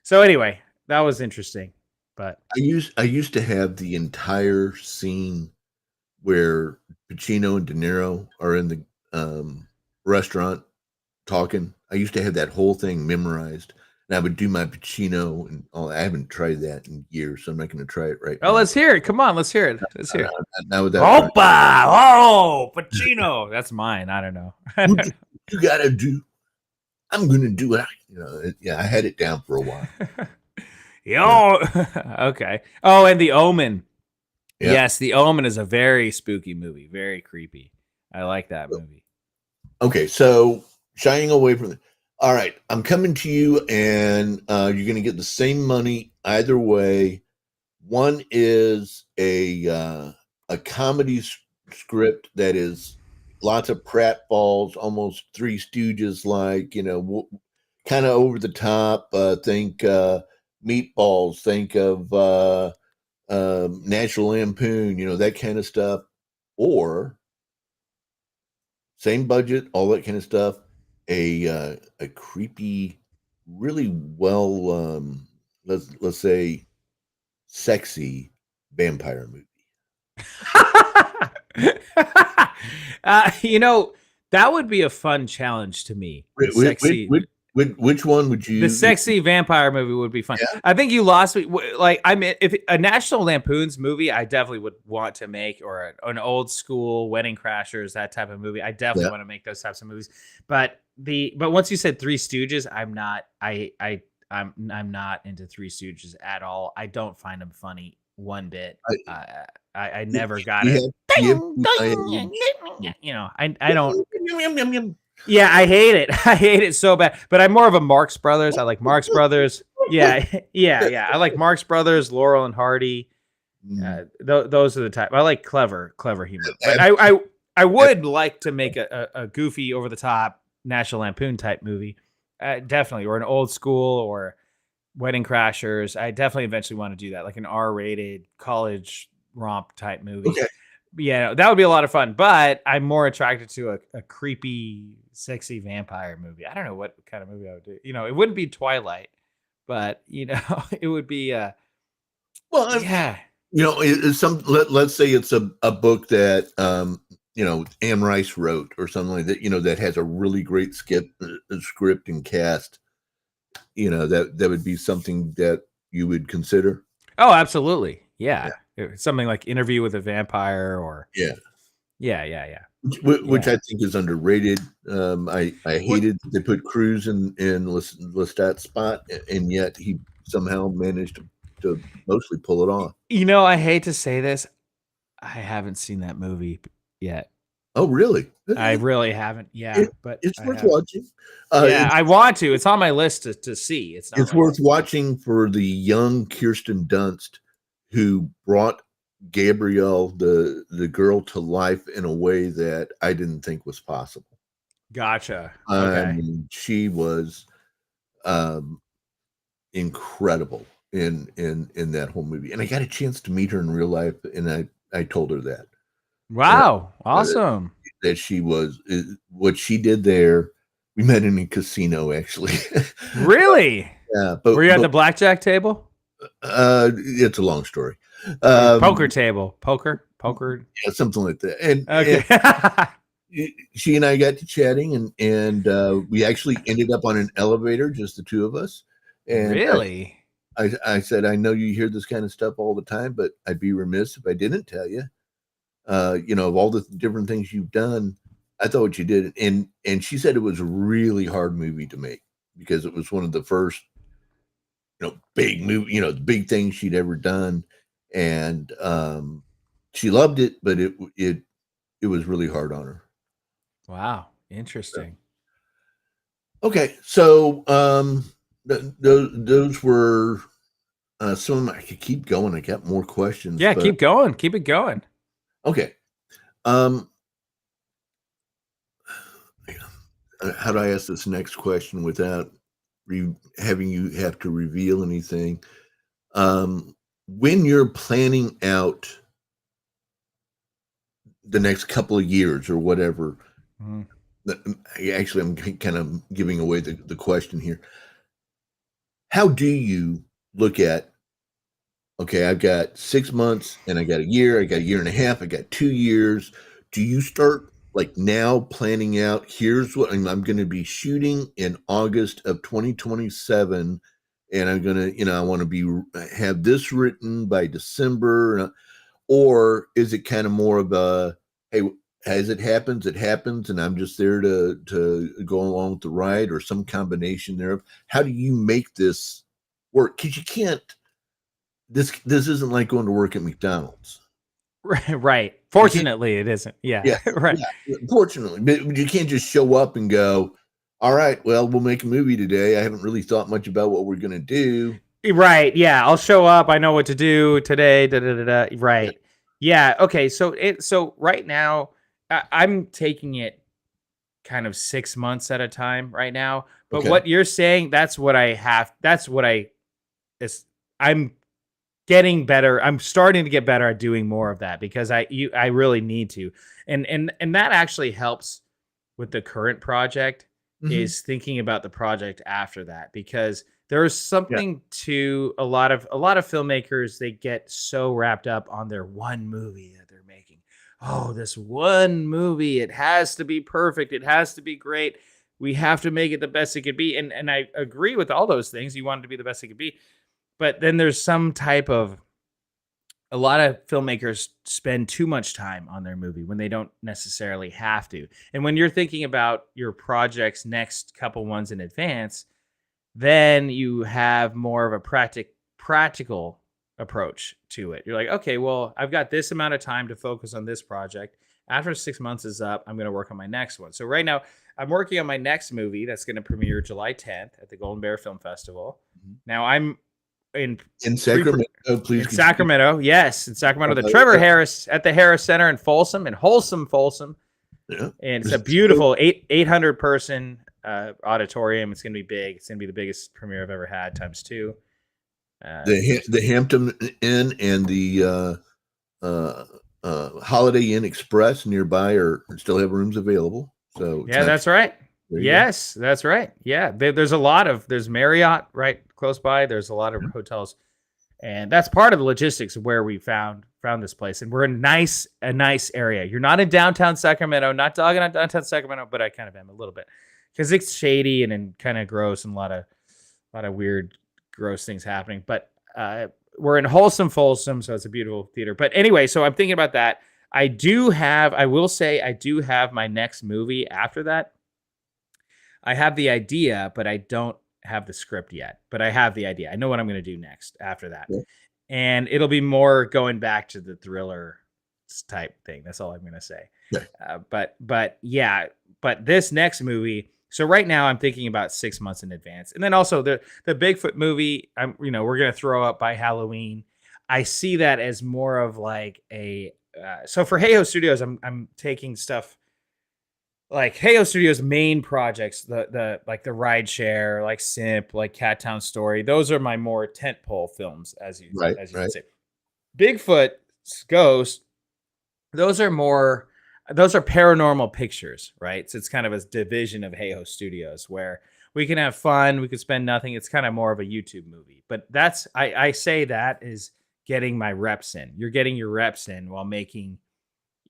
So anyway, that was interesting. But I used to have the entire scene where Pacino and De Niro are in the restaurant talking. I used to have that whole thing memorized, and I would do my Pacino and all. I haven't tried that in years, so I'm not going to try it right now. Oh, let's hear it! Come on, let's hear it. Let's hear it. Opa! Oh, Pacino. That's mine. I don't know. What you gotta do. I'm going to do it. I had it down for a while. Yo, okay. Oh, and The Omen. Yep. Yes, The Omen is a very spooky movie, very creepy. I like that movie. Okay, so shying away from it. All right, I'm coming to you, and you're going to get the same money either way. One is a comedy script that is lots of pratfalls, almost Three Stooges like, kind of over the top. Think Meatballs, think of National Lampoon, that kind of stuff. Or same budget, all that kind of stuff. A creepy, really well, let's say, sexy vampire movie. That would be a fun challenge to me. Which one would you? The sexy vampire movie would be fun. Yeah. I think you lost me. Like, I mean, if a National Lampoon's movie, I definitely would want to make, or an old school Wedding Crashers, that type of movie. I definitely want to make those types of movies. But once you said Three Stooges, I'm not into Three Stooges at all. I don't find them funny one bit. I never got it. I don't. Yeah, I hate it. I hate it so bad. But I'm more of a Marx Brothers. I like Marx Brothers. Yeah. I like Marx Brothers, Laurel and Hardy. Those are the type. I like clever humor. But I would like to make a goofy, over the top National Lampoon type movie, definitely, or an old school, or Wedding Crashers. I definitely eventually want to do that, like an R-rated college romp type movie. Okay. Yeah, that would be a lot of fun. But I'm more attracted to a creepy, sexy vampire movie. I don't know what kind of movie I would do. It wouldn't be Twilight, but it would be. Yeah. Let's say it's a book that Anne Rice wrote, or something like that. That has a really great script and cast. That would be something that you would consider. Oh, absolutely. Yeah. Something like Interview with a Vampire, or yeah. Which I think is underrated. I hated they put Cruz in Lestat's spot, and yet he somehow managed to mostly pull it off. I hate to say this, I haven't seen that movie yet. Oh, really? I really haven't. Yeah, but it's worth watching. I want to. It's on my list to see. It's worth watching for the young Kirsten Dunst, who brought Gabrielle, the girl, to life in a way that I didn't think was possible. Gotcha. Okay. I mean, she was incredible in that whole movie. And I got a chance to meet her in real life, and I told her that. Wow, awesome. That she was what she did there. We met in a casino, actually. Really? Yeah, but were you at the blackjack table? It's a long story. Poker table, poker, yeah, something like that. And, okay. and she and I got to chatting, and we actually ended up on an elevator, just the two of us. And really? I said, I know you hear this kind of stuff all the time, but I'd be remiss if I didn't tell you. Of all the different things you've done, I thought what you did, and she said it was a really hard movie to make because it was one of the first, big movie, the big things she'd ever done, and she loved it, but it was really hard on her. Wow, interesting. Okay, so those were some of them. I could keep going. I got more questions. Yeah, keep going. Keep it going. Okay. How do I ask this next question without having you have to reveal anything? When you're planning out the next couple of years or whatever, actually, I'm kind of giving away the question here. How do you look at, okay, I've got 6 months and I got a year, I got a year and a half, I got 2 years. Do you start like now planning out, here's what I'm going to be shooting in August of 2027, and I'm going to, I want to have this written by December, or is it kind of more of a, hey, as it happens, and I'm just there to go along with the ride, or some combination thereof? How do you make this work? Because you can't, this isn't like going to work at McDonald's. Right. Fortunately, it isn't. Yeah. Right. Yeah, fortunately, but you can't just show up and go, all right, well, we'll make a movie today. I haven't really thought much about what we're going to do. Right. Yeah. I'll show up. I know what to do today. Right. Yeah. Okay. So right now, I'm taking it kind of 6 months at a time right now. But Okay. what you're saying, I'm getting better. I'm starting to get better at doing more of that because I really need to. And that actually helps with the current project, is thinking about the project after that, because there's something to a lot of filmmakers. They get so wrapped up on their one movie that they're making. Oh, this one movie, it has to be perfect. It has to be great. We have to make it the best it could be. And I agree with all those things. You want it to be the best it could be. But then there's some type of, a lot of filmmakers spend too much time on their movie when they don't necessarily have to. And when you're thinking about your project's next couple ones in advance, then you have more of a practical approach to it. You're like, okay, well, I've got this amount of time to focus on this project. After 6 months is up, I'm going to work on my next one. So right now, I'm working on my next movie that's going to premiere July 10th at the Golden Bear Film Festival. Now I'm in Sacramento, please. In Sacramento, yes, in Sacramento, the Trevor Harris at the Harris Center in Folsom, Yeah. And it's a beautiful 800 person auditorium. It's going to be big. It's going to be the biggest premiere I've ever had, times 2. The Hampton Inn and the Holiday Inn Express nearby still have rooms available. So yeah, that's right. Yes, that's right. Yeah, there's Marriott right close by. There's a lot of hotels, and that's part of the logistics of where we found this place. And we're in a nice area. You're not in downtown Sacramento. Not dogging on downtown Sacramento, but I kind of am a little bit, because it's shady and kind of gross and a lot of weird, gross things happening. But we're in wholesome Folsom, so it's a beautiful theater. But anyway, so I'm thinking about that. I will say I do have my next movie after that. I have the idea, but I don't have the script yet. But I have the idea. I know what I'm going to do next after that. Yeah. And it'll be more going back to the thriller type thing. That's all I'm going to say. Yeah. But this next movie. So right now I'm thinking about 6 months in advance. And then also the Bigfoot movie, we're going to throw up by Halloween. I see that as more of like so for Hayhoe Studios, I'm taking stuff like Hayhoe Studios' main projects, the like the Rideshare, like Simp, like Cat Town Story. Those are my more tentpole films, as you Right, can right. say. Bigfoot's Ghost, those are paranormal pictures, right? So it's kind of a division of Hayhoe Studios where we can have fun, we could spend nothing. It's kind of more of a YouTube movie. But that's I say that is getting my reps in. You're getting your reps in while making,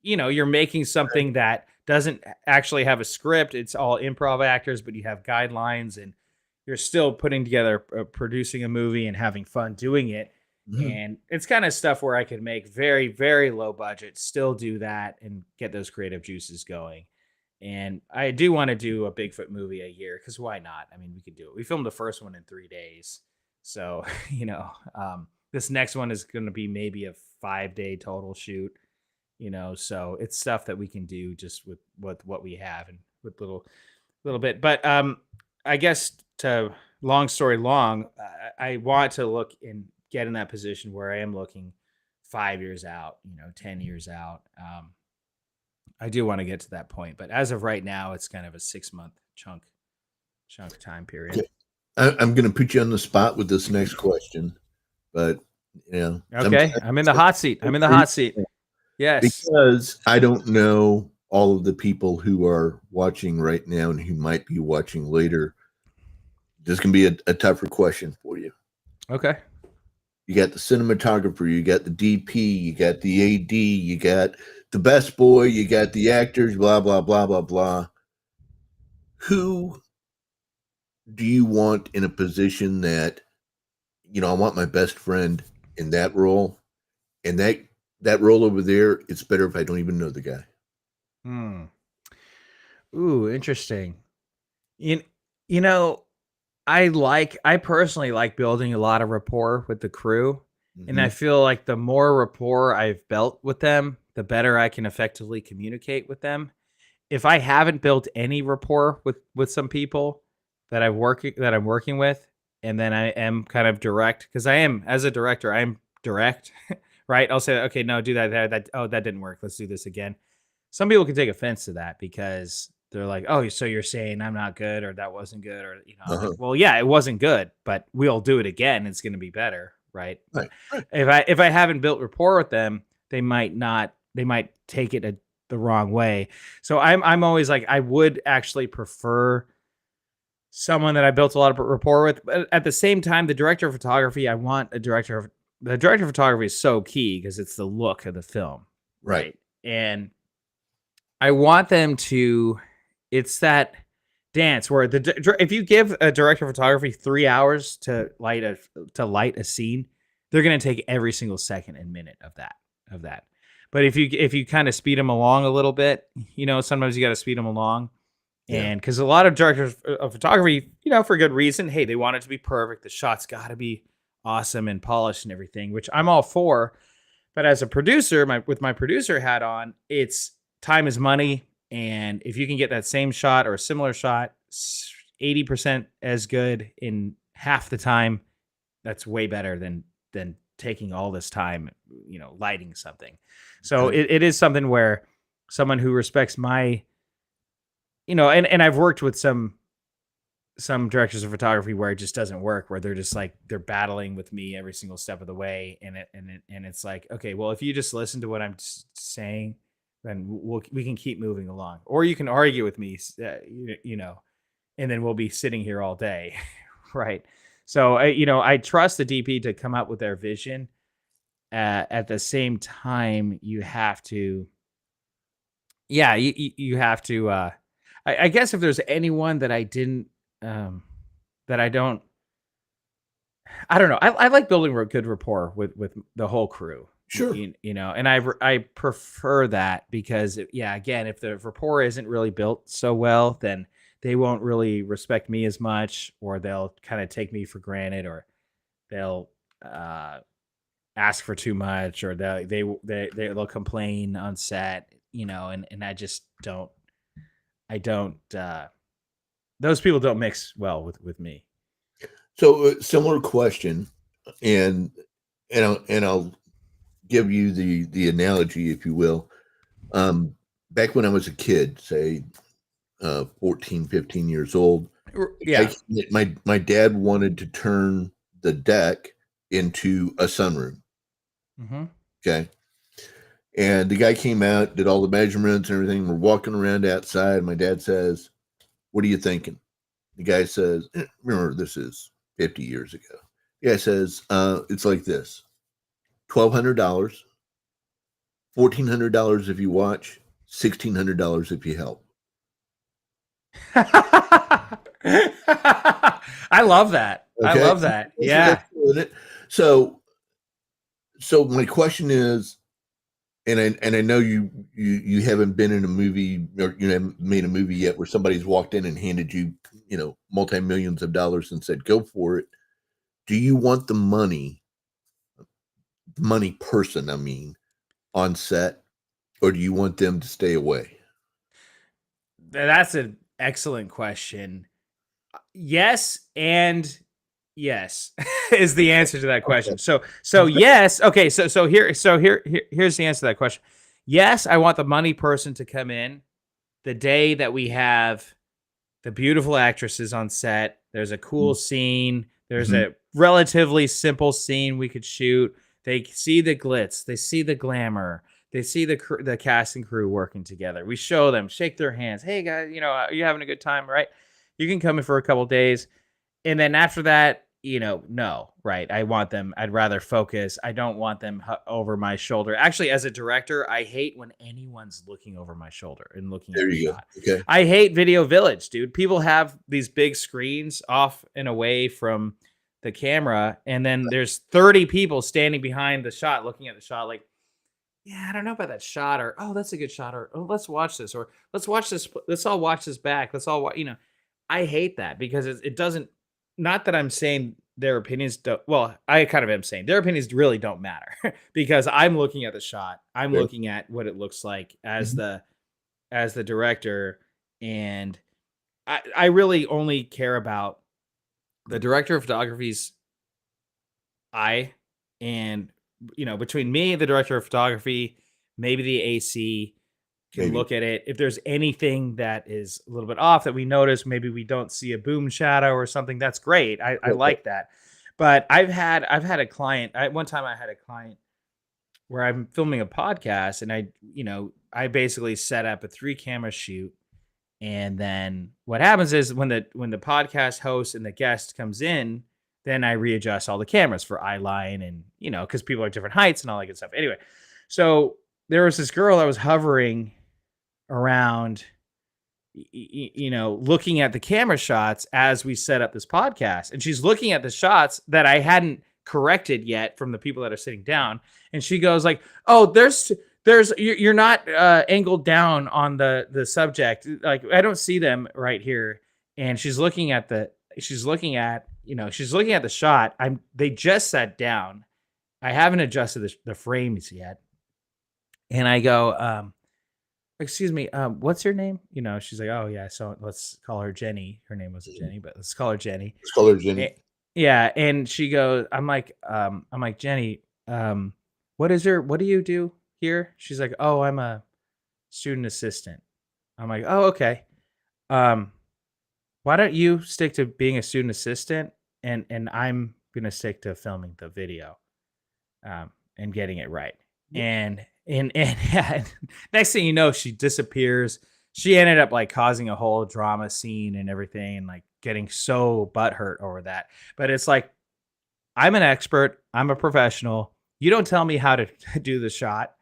you're making something that doesn't actually have a script. It's all improv actors, but you have guidelines and you're still putting together, producing a movie and having fun doing it. Mhm. And it's kind of stuff where I could make very, very low budget, still do that and get those creative juices going. And I do want to do a Bigfoot movie a year because why not? I mean, we could do it. We filmed the first one in 3 days. So, this next one is going to be maybe a 5-day total shoot, so it's stuff that we can do just with what we have and with little bit. But I guess to long story long, I want to look and get in that position where I am looking 5 years out, 10 years out. I do want to get to that point, but as of right now, it's kind of a 6-month chunk time period. Okay. I'm going to put you on the spot with this next question, but Okay, I'm in the hot seat. Yes. Because I don't know all of the people who are watching right now and who might be watching later. This can be a tougher question for you. Okay. You got the cinematographer, you got the DP, you got the AD, you got the best boy, you got the actors, blah, blah, blah, blah, blah. Who do you want in a position that, I want my best friend in that role, and that role over there, it's better if I don't even know the guy. Ooh, interesting. You, you know, I personally like building a lot of rapport with the crew. And I feel like the more rapport I've built with them, the better I can effectively communicate with them. If I haven't built any rapport with some people that I'm working with, and then I am kind of direct, because I am, as a director, I'm direct, right? I'll say, okay, no, do that. Oh, that didn't work. Let's do this again. Some people can take offense to that because they're like, oh, so you're saying I'm not good, or that wasn't good, or I'm like, well, yeah, it wasn't good, but we'll do it again. It's going to be better, right? Right. If I haven't built rapport with them, they might take it the wrong way. So I'm always like, I would actually prefer someone that I built a lot of rapport with. But at the same time, the director of photography, the director of photography is so key because it's the look of the film, Right. And I want them to. It's that dance where if you give a director of photography 3 hours to light a scene, they're going to take every single second and minute of that. But if you kind of speed them along a little bit, sometimes you got to speed them along. Yeah. And because a lot of directors of photography, for good reason, hey, they want it to be perfect. The shot's got to be awesome and polished and everything, which I'm all for. But as a producer, with my producer hat on, it's time is money. And if you can get that same shot or a similar shot, 80% as good in half the time, that's way better than taking all this time, lighting something. So it is something where someone who respects my, and I've worked with some directors of photography where it just doesn't work, where they're just like, they're battling with me every single step of the way. And it's like, okay, well, if you just listen to what I'm saying, then we can keep moving along, or you can argue with me, and then we'll be sitting here all day. Right. So, I trust the DP to come up with their vision. At the same time, you have to, you have to, I guess if there's anyone that I didn't, that I don't know. I like building good rapport with the whole crew. Sure. And I prefer that because, again, if the rapport isn't really built so well, then they won't really respect me as much, or they'll kind of take me for granted, or they'll ask for too much, or they'll complain on set, and I just don't. Those people don't mix well with me. So similar question, and I'll give you the analogy, if you will. Back when I was a kid, say 14, 15 years old. Yeah. My dad wanted to turn the deck into a sunroom. Mm-hmm. Okay. And the guy came out, did all the measurements and everything. We're walking around outside. My dad says, "What are you thinking?" The guy says, remember, this is 50 years ago. The guy says, it's like this: $1,200, $1,400 if you watch, $1,600 if you help. I love that. Okay? I love that. Yeah. So my question is, and I know you haven't been in a movie, or you haven't made a movie yet where somebody's walked in and handed you, multi-millions of dollars and said, "Go for it." Do you want the money person, I mean, on set, or do you want them to stay away? That's an excellent question. Yes and yes is the answer to that question. Okay. So yes. Okay. So here's the answer to that question. Yes, I want the money person to come in the day that we have the beautiful actresses on set. There's a cool scene. There's a relatively simple scene we could shoot. They see the glitz. They see the glamour. They see the cast and crew working together. We show them, shake their hands. Hey guys, you're having a good time, right? You can come in for a couple of days. And then after that, no, right? I want them. I'd rather focus. I don't want them over my shoulder. Actually, as a director, I hate when anyone's looking over my shoulder and looking at the shot. Okay. I hate Video Village, dude. People have these big screens off and away from the camera, and then there's 30 people standing behind the shot, looking at the shot like, yeah, I don't know about that shot, or, oh, that's a good shot, or, oh, let's watch this, or let's watch this. Let's all watch this back. Let's all, I hate that because it doesn't, not that I'm saying their opinions don't, well, I kind of am saying their opinions really don't matter because I'm looking at the shot. I'm looking at what it looks like as the director. And I really only care about the director of photography's eye, and, between me, the director of photography, maybe the AC can look at it. If there's anything that is a little bit off that we notice, maybe we don't see a boom shadow or something, that's great. I like that. But I've had a client. One time I had a client where I'm filming a podcast, and I basically set up a 3-camera shoot. And then what happens is when the podcast host and the guest comes in, then I readjust all the cameras for eye line and, because people are different heights and all that good stuff. Anyway, so there was this girl that was hovering around, looking at the camera shots as we set up this podcast. And she's looking at the shots that I hadn't corrected yet from the people that are sitting down. And she goes like, "Oh, you're not angled down on the subject. Like, I don't see them right here." And she's looking at the shot. They just sat down. I haven't adjusted the frames yet. And I go, "Excuse me, what's your name?" She's like, "Oh yeah, so let's call her Jenny." Her name wasn't Jenny, but let's call her Jenny. Let's call her Jenny. Yeah. And she goes, I'm like, "Jenny, what do you do here?" She's like, "Oh, I'm a student assistant." I'm like, "Oh, okay. Why don't you stick to being a student assistant, and I'm gonna stick to filming the video, and getting it right." And yeah, next thing you know, she disappears. She ended up like causing a whole drama scene and everything, and like getting so butthurt over that. But it's like, I'm an expert. I'm a professional. You don't tell me how to do the shot,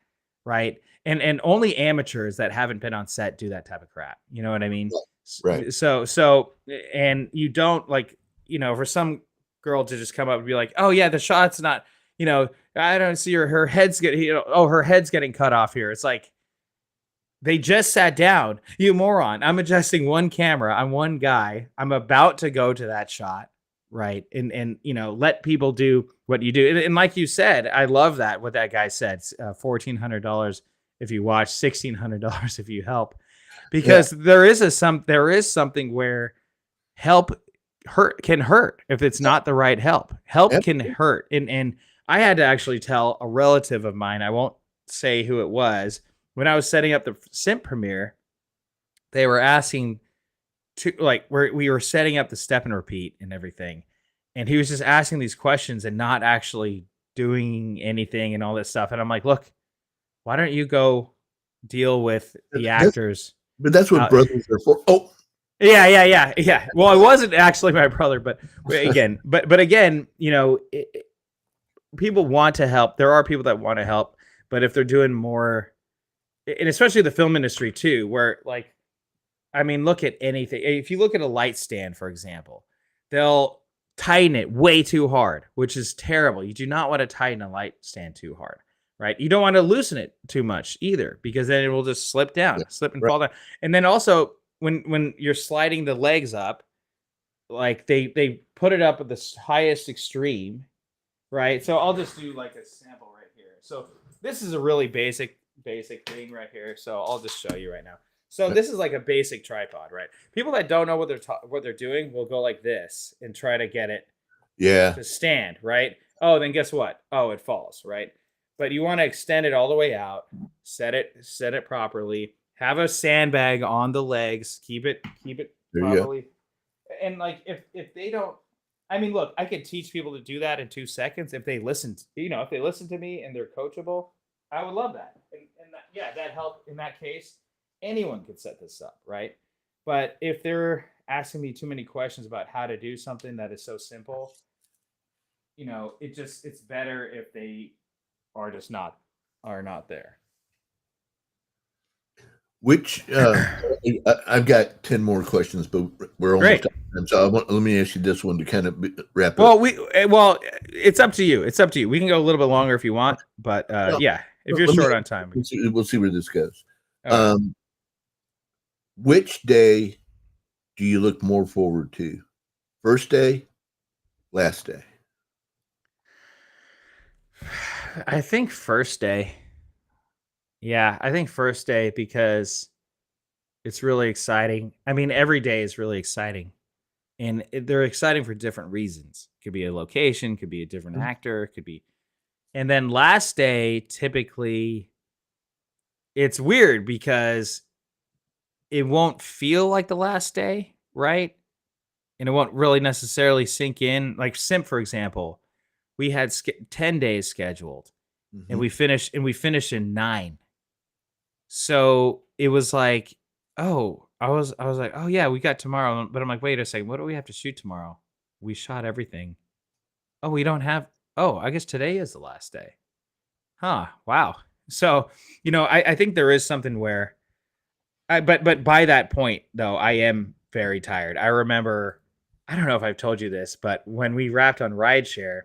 right? And only amateurs that haven't been on set do that type of crap. You know what I mean? Right. So, and you don't like, for some girl to just come up and be like, "Oh yeah, the shot's not, I don't see her head's getting, her head's getting cut off here." It's like, they just sat down, you moron. I'm adjusting one camera. I'm one guy. I'm about to go to that shot. Right. And let people do what you do. And like you said, I love that, what that guy said, $1,400 if you watch, $1,600 if you help, because there is something where help can hurt if it's not the right help. Help can hurt. And I had to actually tell a relative of mine, I won't say who it was, when I was setting up the Simp premiere, they were asking where we were setting up the step and repeat and everything, and he was just asking these questions and not actually doing anything and all this stuff. And I'm like, look, why don't you go deal with the actors? But that's what brothers are for. Oh, yeah. Well, it wasn't actually my brother, but again, but again, people want to help. There are people that want to help, but if they're doing more, and especially the film industry too, where like, I mean, look at anything. If you look at a light stand, for example, they'll tighten it way too hard, which is terrible. You do not want to tighten a light stand too hard, right? You don't want to loosen it too much either, because then it will just slip down, slip and fall down. And then also when you're sliding the legs up, like they put it up at the highest extreme, right? So I'll just do like a sample right here. So this is a really basic thing right here. So I'll just show you right now. So this is like a basic tripod, right? People that don't know what they're doing will go like this and try to get it to stand, right? Oh, then guess what? Oh, it falls, right? But you want to extend it all the way out, set it properly, have a sandbag on the legs, keep it properly. And like if they don't, I mean, look, I could teach people to do that in 2 seconds if they listen. If they listen to me and they're coachable, I would love that. And that helped in that case. Anyone could set this up, right? But if they're asking me too many questions about how to do something that is so simple, it's better if they are just not there. Which I've got 10 more questions, but we're almost out of time. So let me ask you this one to kind of wrap up. Well, it's up to you. We can go a little bit longer if you want, but if you're short on time, we'll see where this goes. Okay. Which day do you look more forward to? First day, last day? I think first day. Yeah, I think first day, because it's really exciting. I mean, every day is really exciting, and they're exciting for different reasons. Could be a location, could be a different actor, could be. And then last day, typically, it's weird because it won't feel like the last day, right? And it won't really necessarily sink in. Like Simp, for example, we had 10 days scheduled, and we finished in 9. So it was like, oh, I was like, oh yeah, we got tomorrow. But I'm like, wait a second, what do we have to shoot tomorrow? We shot everything. Oh, we don't have, I guess today is the last day. Huh, wow. So, I think there is something where, but by that point though, I am very tired. I remember, I don't know if I've told you this, but when we wrapped on Rideshare,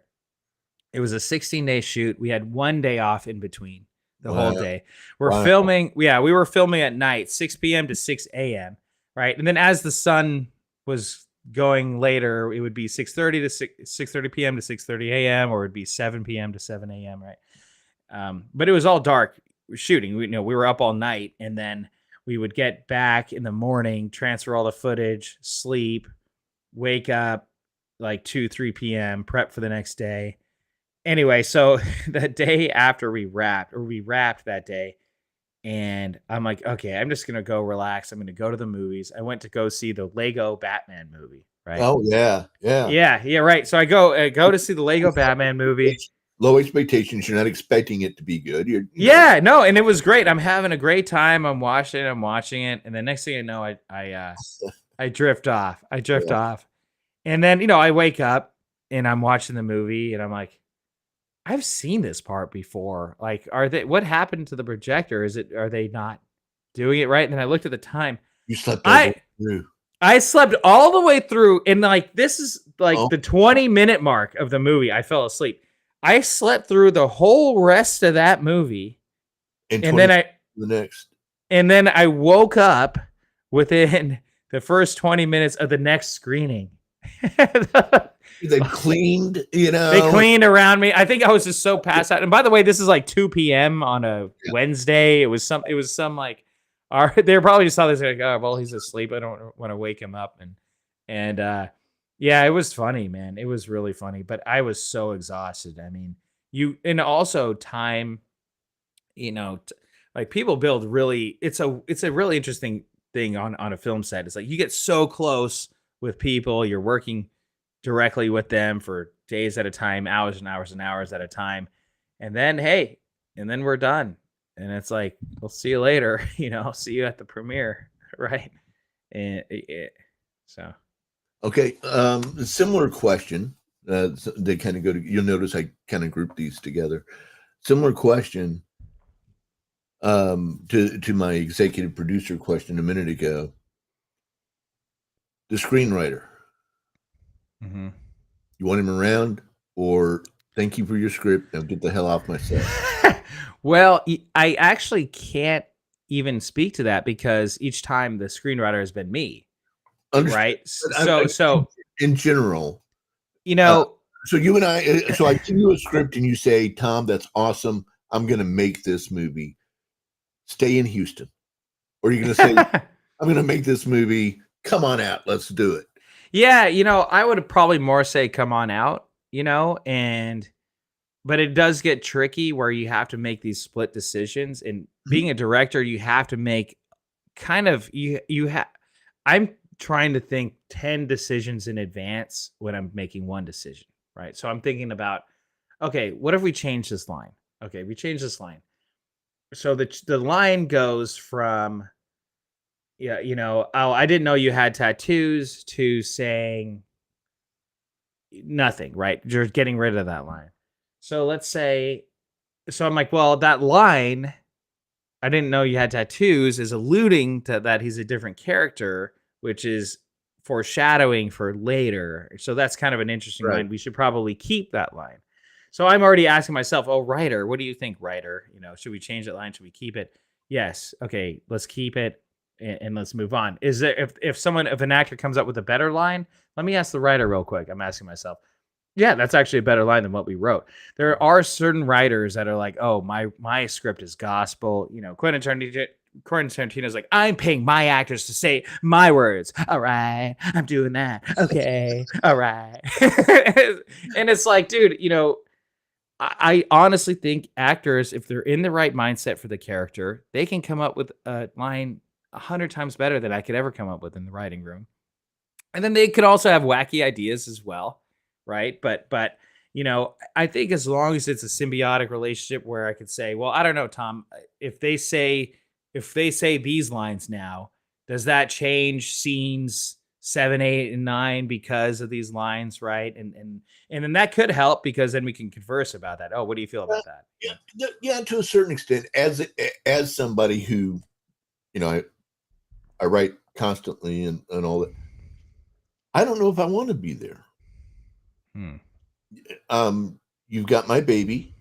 it was a 16-day shoot. We had 1 day off in between the whole day. We're filming. Yeah, we were filming at night, 6 p.m. to 6 a.m. Right, and then as the sun was going later, it would be 6:30 to 6:30 p.m. to 6:30 a.m. or it'd be 7 p.m. to 7 a.m. Right, but it was all dark shooting. We were up all night, and then we would get back in the morning, transfer all the footage, sleep, wake up like 2-3 p.m., prep for the next day. Anyway, so the day after we wrapped that day, and I'm like, okay, I'm just going to go relax. I'm going to go to the movies. I went to go see the Lego Batman movie, right? Oh, yeah. Yeah, right. So I go to see the Lego Batman movie. Low expectations. You're not expecting it to be good. No, and it was great. I'm having a great time. I'm watching it. And the next thing I know, I drift off. And then, I wake up and I'm watching the movie and I'm like, I've seen this part before. Like, what happened to the projector? Are they not doing it right? And then I looked at the time. You slept all the way through. I slept all the way through. And like, this is like the 20-minute mark of the movie. I fell asleep. I slept through the whole rest of that movie. And then I woke up within the first 20 minutes of the next screening. They cleaned, They cleaned around me. I think I was just so passed out. And by the way, this is like 2 p.m. on a Wednesday. It was some like, they probably just saw this like, oh, well, he's asleep. I don't want to wake him up. And yeah, it was funny, man. It was really funny. But I was so exhausted. I mean, and also time, like people build really. It's a really interesting thing on a film set. It's like you get so close with people, you're working directly with them for days at a time, hours and hours and hours at a time. And then, hey, and then we're done. And it's like, we'll see you later, see you at the premiere. Right. And so. Okay. Similar question. They kind of go to, you'll notice I kind of group these together. Similar question to my executive producer question a minute ago. The screenwriter. Mm-hmm. You want him around, or thank you for your script, now get the hell off my set? Well, I actually can't even speak to that because each time the screenwriter has been me. Right. So in general, so you and I give you a script and you say, Tom, that's awesome, I'm going to make this movie. Stay in Houston. Or are you going to say, I'm going to make this movie, come on out, let's do it? Yeah, I would probably more say come on out, but it does get tricky where you have to make these split decisions. And being a director, you have to make I'm trying to think 10 decisions in advance when I'm making one decision, right? So I'm thinking about, okay, what if we change this line? Okay, we change this line. So the line goes from, oh, I didn't know you had tattoos, to saying nothing, right? You're getting rid of that line. So let's say, so I'm like, well, that line, I didn't know you had tattoos, is alluding to that he's a different character, which is foreshadowing for later. So that's kind of an interesting line. We should probably keep that line. So I'm already asking myself, oh, writer, what do you think, writer? Should we change that line? Should we keep it? Yes. Okay, let's keep it and let's move on. Is there, if an actor comes up with a better line, let me ask the writer real quick. I'm asking myself, yeah, that's actually a better line than what we wrote. There are certain writers that are like, oh, my script is gospel. Quentin Tarantino's like, I'm paying my actors to say my words. All right, I'm doing that. Okay, all right. And it's like, dude, I honestly think actors, if they're in the right mindset for the character, they can come up with a line 100 times better than I could ever come up with in the writing room. And then they could also have wacky ideas as well, right? But I think as long as it's a symbiotic relationship where I could say, well, I don't know, Tom, if they say these lines now, does that change scenes 7, 8, and 9 because of these lines, right? And then that could help because then we can converse about that. Oh, what do you feel about that? Yeah, to a certain extent, as somebody who, I write constantly and all that. I don't know if I want to be there. You've got my baby.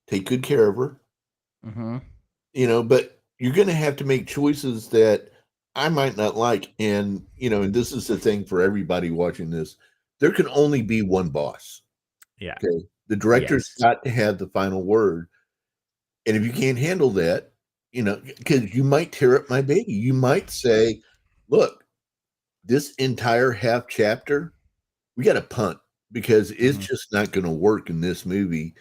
Take good care of her. Mm-hmm. But you're going to have to make choices that I might not like. And, and this is the thing for everybody watching this. There can only be one boss. Yeah. Okay. The director's got to have the final word. And if you can't handle that, because you might tear up my baby. You might say, look, this entire half chapter, we got to punt because it's just not going to work in this movie.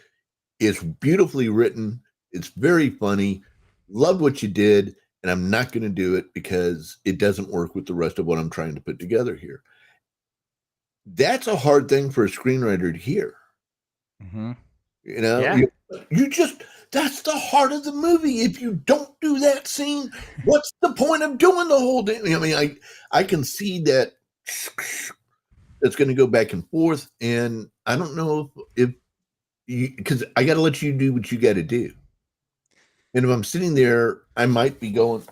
It's beautifully written. It's very funny. Love what you did. And I'm not going to do it because it doesn't work with the rest of what I'm trying to put together here. That's a hard thing for a screenwriter to hear. Mm-hmm. That's the heart of the movie. If you don't do that scene, what's the point of doing the whole thing? I mean, I can see that it's going to go back and forth. And I don't know if because I got to let you do what you got to do. And if I'm sitting there, I might be going,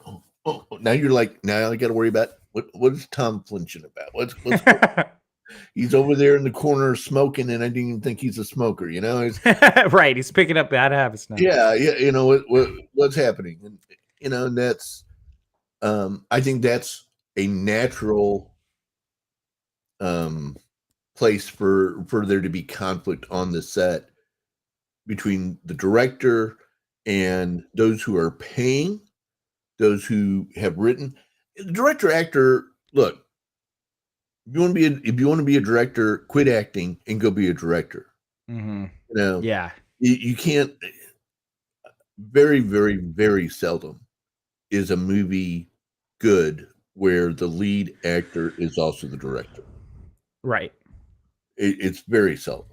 oh, now you're like, now I got to worry about what is Tom flinching about? What's he's over there in the corner smoking, and I didn't even think he's a smoker. He's, right? He's picking up bad habits now. Yeah. What's happening, and that's, I think that's a natural place for there to be conflict on the set between the director and those who are paying, those who have written. Director, actor, look. If you want to be a director, quit acting and go be a director. Mm-hmm. Yeah. You can't. Very, very, very seldom is a movie good where the lead actor is also the director. Right. It's very seldom.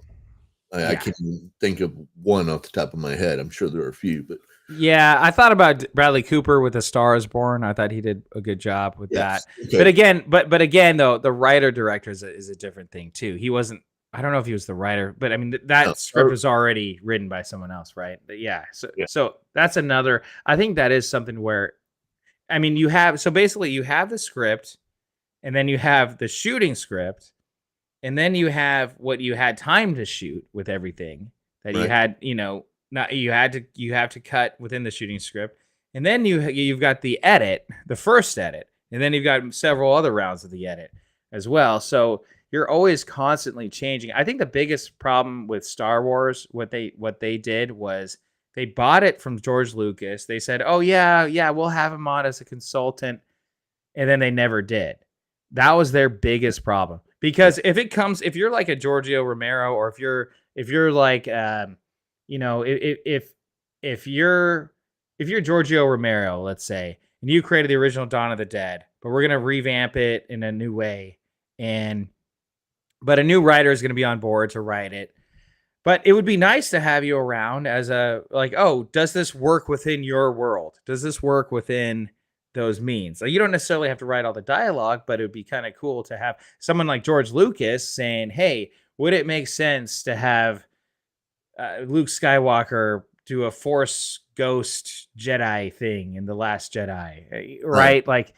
I Yeah. can't even think of one off the top of my head. I'm sure there are a few, but Yeah, I thought about Bradley Cooper with A Star Is Born. I thought he did a good job with yes. that. Okay. But again, though, the writer director is a different thing too. He wasn't. I don't know if he was the writer, but I mean that No. script was already written by someone else, right? But yeah. Yeah. So that's another. I think that is something where, I mean, you have basically you have the script, and then you have the shooting script, and then you have what you had time to shoot with everything that you Right. had, not you have to cut within the shooting script, and then you've got the edit, the first edit, and then you've got several other rounds of the edit as well. So you're always constantly changing. I think the biggest problem with Star Wars, what they did was they bought it from George Lucas. They said, "Oh yeah, we'll have him on as a consultant," and then they never did. That was their biggest problem. Because if you're like a Giorgio Romero, or if you're like, if you're Giorgio Romero, let's say, and you created the original Dawn of the Dead, but we're gonna revamp it in a new way, but a new writer is gonna be on board to write it. But it would be nice to have you around as oh, does this work within your world? Does this work within those means? Like, you don't necessarily have to write all the dialogue, but it would be kind of cool to have someone like George Lucas saying, "Hey, would it make sense to have Luke Skywalker do a Force Ghost Jedi thing in The Last Jedi?" Right? Like,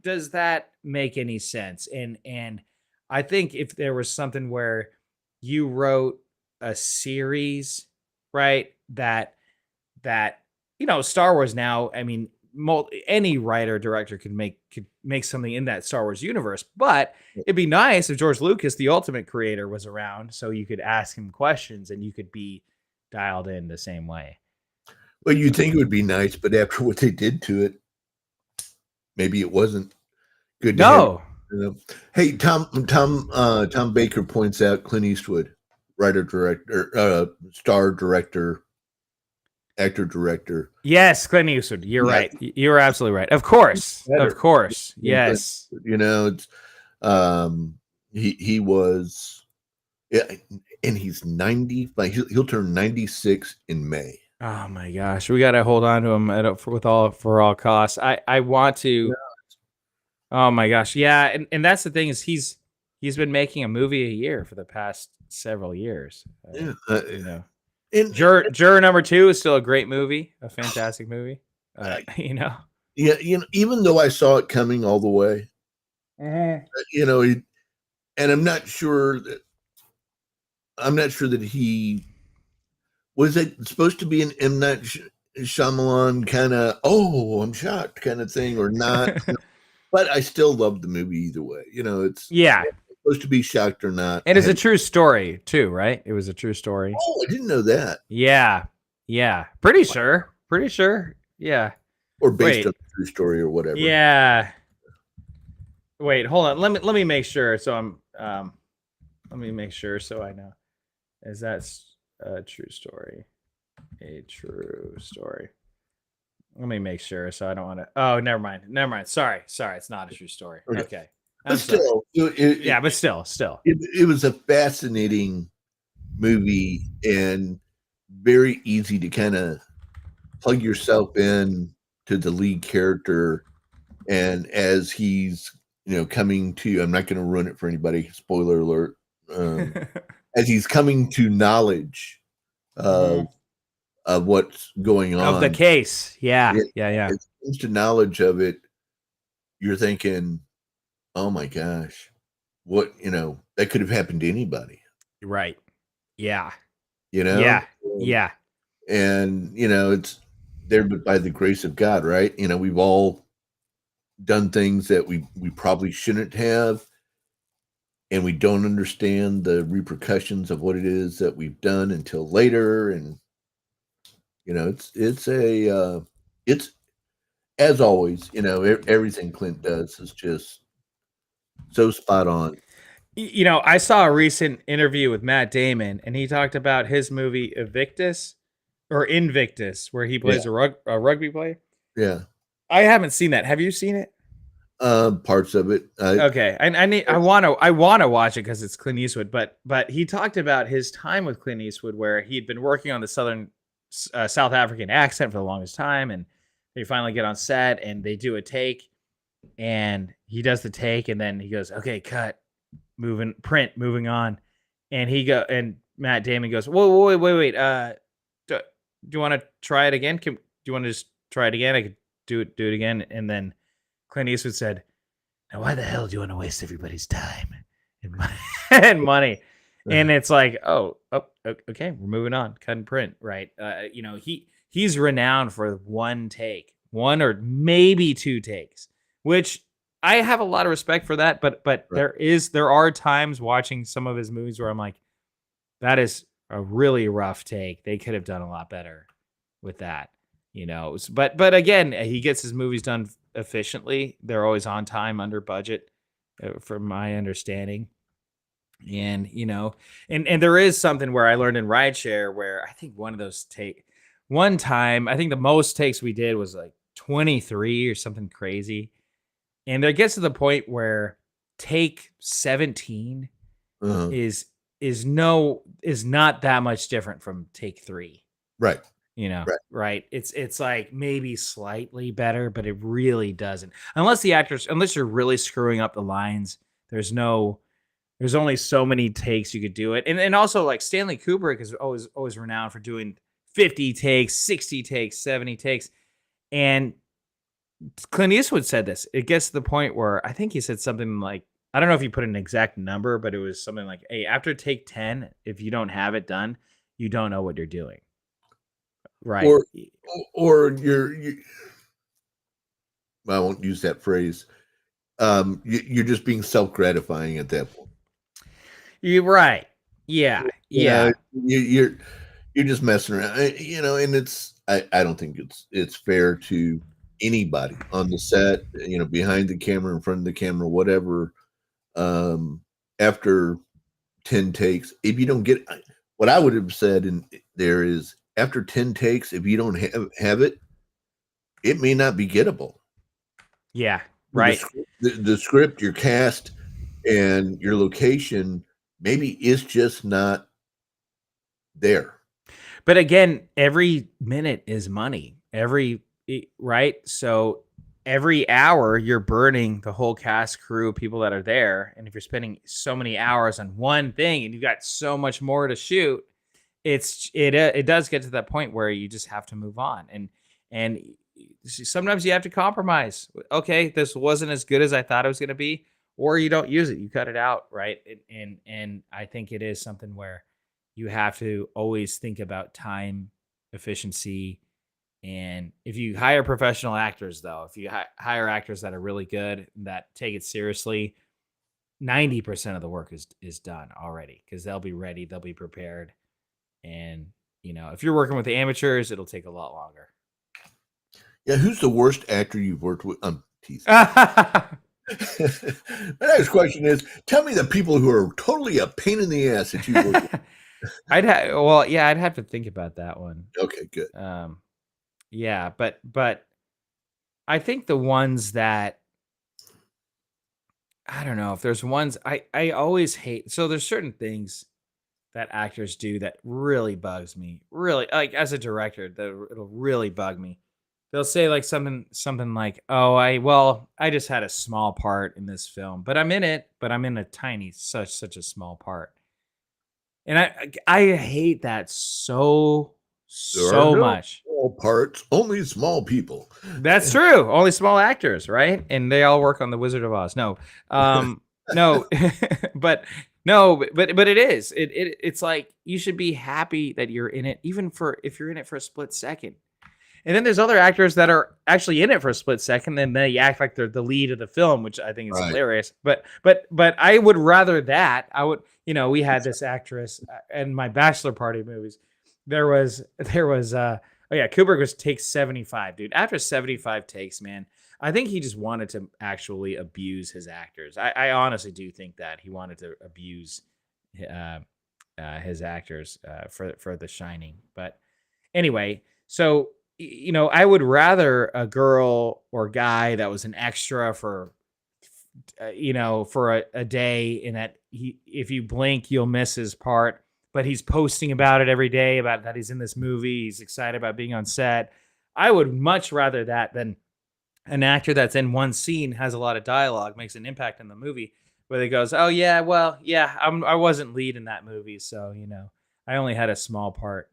does that make any sense? And I think if there was something where you wrote a series, right, that Star Wars now, I mean, any writer director could make something in that Star Wars universe, but it'd be nice if George Lucas, the ultimate creator, was around, so you could ask him questions and you could be dialed in the same way. Well, you'd think it would be nice, but after what they did to it, maybe it wasn't good. No. Hey, Tom Baker points out Clint Eastwood, writer, director, star director, actor, director. Yes, Clint Eastwood. You're right. You're absolutely right. Of course. Yes. It's he was, yeah, and he's 95. He'll turn 96 in May. Oh my gosh, we got to hold on to him for all costs. I want to. Oh my gosh, yeah, and that's the thing, is he's been making a movie a year for the past several years. And Juror Number 2 is still a great movie, a fantastic movie. Yeah, even though I saw it coming all the way, and I'm not sure that he was it supposed to be an M. Night Shyamalan kind of, oh, I'm shocked kind of thing, or not. But I still love the movie either way. It's supposed to be shocked or not. And it's a true story too, right? It was a true story. Oh, I didn't know that. Yeah. Pretty sure. Yeah. Or based on a true story or whatever. Yeah. Wait, hold on. Let me make sure. So let me make sure so I know. Is that a true story? A true story. Let me make sure, so I don't want to. Oh, never mind. Sorry. It's not a true story. Okay. But still, it was a fascinating movie and very easy to kind of plug yourself in to the lead character, and as he's coming to, I'm not going to ruin it for anybody. Spoiler alert. As he's coming to knowledge of what's going on of the case. Yeah. As he comes to knowledge of it, you're thinking, oh my gosh, what, that could have happened to anybody. Right. Yeah. Yeah. And, it's there, but by the grace of God, right? We've all done things that we probably shouldn't have, and we don't understand the repercussions of what it is that we've done until later. And, it's as always, everything Clint does is just so spot on. I saw a recent interview with Matt Damon, and he talked about his movie Invictus, where he plays a rugby player. Yeah. I haven't seen that. Have you seen it? Parts of it. Okay, I want to watch it because it's Clint Eastwood. But he talked about his time with Clint Eastwood, where he'd been working on the South African accent for the longest time, and they finally get on set and they do a take, and he does the take, and then he goes, "Okay, cut, moving on," and Matt Damon goes, "Whoa, wait, do you want to try it again? Do you want to just try it again? I could do it again," and then Clint Eastwood said, "Now, why the hell do you want to waste everybody's time and and money?" And it's like, okay, we're moving on. Cut and print, right? He's renowned for one or maybe two takes, which I have a lot of respect for that. But Right. there are times watching some of his movies where I'm like, that is a really rough take. They could have done a lot better with that, But again, he gets his movies done efficiently. They're always on time, under budget, from my understanding. And and there is something where I learned in rideshare where I think one time I think the most takes we did was like 23 or something crazy. And there gets to the point where take 17 Uh-huh. is not that much different from take 3. Right. Right. Right? It's like maybe slightly better, but it really doesn't. Unless you're really screwing up the lines, there's only so many takes you could do it. And also, like, Stanley Kubrick is always renowned for doing 50 takes, 60 takes, 70 takes. And Clint Eastwood said this. It gets to the point where I think he said something like, I don't know if he put an exact number, but it was something like, hey, after take 10, if you don't have it done, you don't know what you're doing. Right. Or I won't use that phrase. You're just being self-gratifying at that point. You're right. Yeah. Yeah. You're just messing around, and I don't think it's fair to anybody on the set, behind the camera, in front of the camera, whatever. After 10 takes, if you don't get what I would have said in there is, after 10 takes, if you don't have it, it may not be gettable. Yeah. Right. The script, your cast, and your location maybe is just not there. But again, every minute is money. Right? So every hour you're burning the whole cast, crew, people that are there. And if you're spending so many hours on one thing and you've got so much more to shoot, it does get to that point where you just have to move on. And sometimes you have to compromise. Okay, this wasn't as good as I thought it was going to be, or you don't use it. You cut it out, right? And I think it is something where you have to always think about time efficiency. And if you hire professional actors, though, if you hire actors that are really good, that take it seriously, 90% of the work is done already, because they'll be ready, they'll be prepared. And if you're working with the amateurs, it'll take a lot longer. Yeah, who's the worst actor you've worked with? Teasing. My next question is, tell me the people who are totally a pain in the ass that you work with. I'd have to think about that one. Okay, good. Yeah, but I think the ones that, I don't know if there's ones I always hate. So there's certain things that actors do that really bugs me. Really, like, as a director, it'll really bug me. They'll say like something like, "Oh, I just had a small part in this film, but I'm in it, but I'm in a tiny such a small part." And I hate that so much. Small parts, only small people. That's true. Only small actors, right? And they all work on the Wizard of Oz. No, no, but it is. It's like, you should be happy that you're in it, even if you're in it for a split second. And then there's other actors that are actually in it for a split second, and they act like they're the lead of the film, which I think is hilarious. But I would rather that. We had this actress in my bachelor party movies. There was Kubrick was take 75, dude. After 75 takes, man, I think he just wanted to actually abuse his actors. I honestly do think that he wanted to abuse his actors for The Shining. But anyway, so I would rather a girl or guy that was an extra for, for a day, and that if you blink, you'll miss his part, but he's posting about it every day about that he's in this movie. He's excited about being on set. I would much rather that than an actor that's in one scene, has a lot of dialogue, makes an impact in the movie, where he goes, "Oh yeah, well, yeah, I wasn't lead in that movie, so I only had a small part."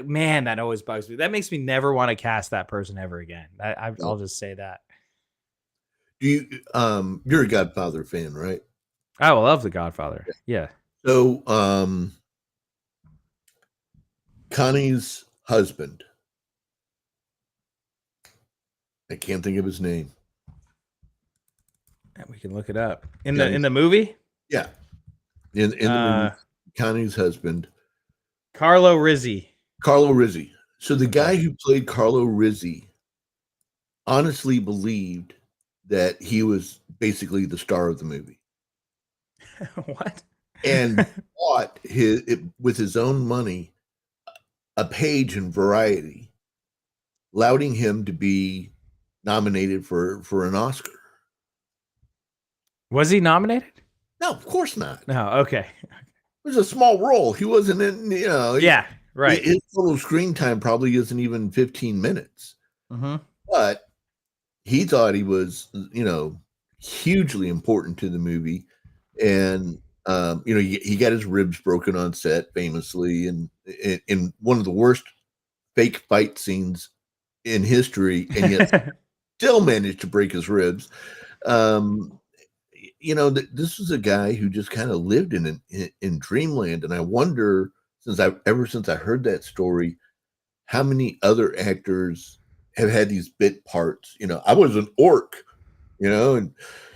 Man, that always bugs me. That makes me never want to cast that person ever again. I'll just say that. You're a Godfather fan, right? I love The Godfather. Yeah. So, Connie's husband, I can't think of his name. We can look it up in the movie. Yeah, in the movie, Connie's husband, Carlo Rizzi. So the guy who played Carlo Rizzi honestly believed that he was basically the star of the movie. What? And bought with his own money a page in Variety, lauding him to be nominated for an Oscar. Was he nominated? No, of course not. No. Okay. It was a small role. He wasn't in. Yeah. Right. His total screen time probably isn't even 15 minutes. Mm-hmm. But he thought he was, hugely important to the movie, and he got his ribs broken on set famously, and in one of the worst fake fight scenes in history, and yet still managed to break his ribs. This was a guy who just kind of lived in dreamland, and I wonder, since I heard that story, how many other actors have had these bit parts. I was an orc, and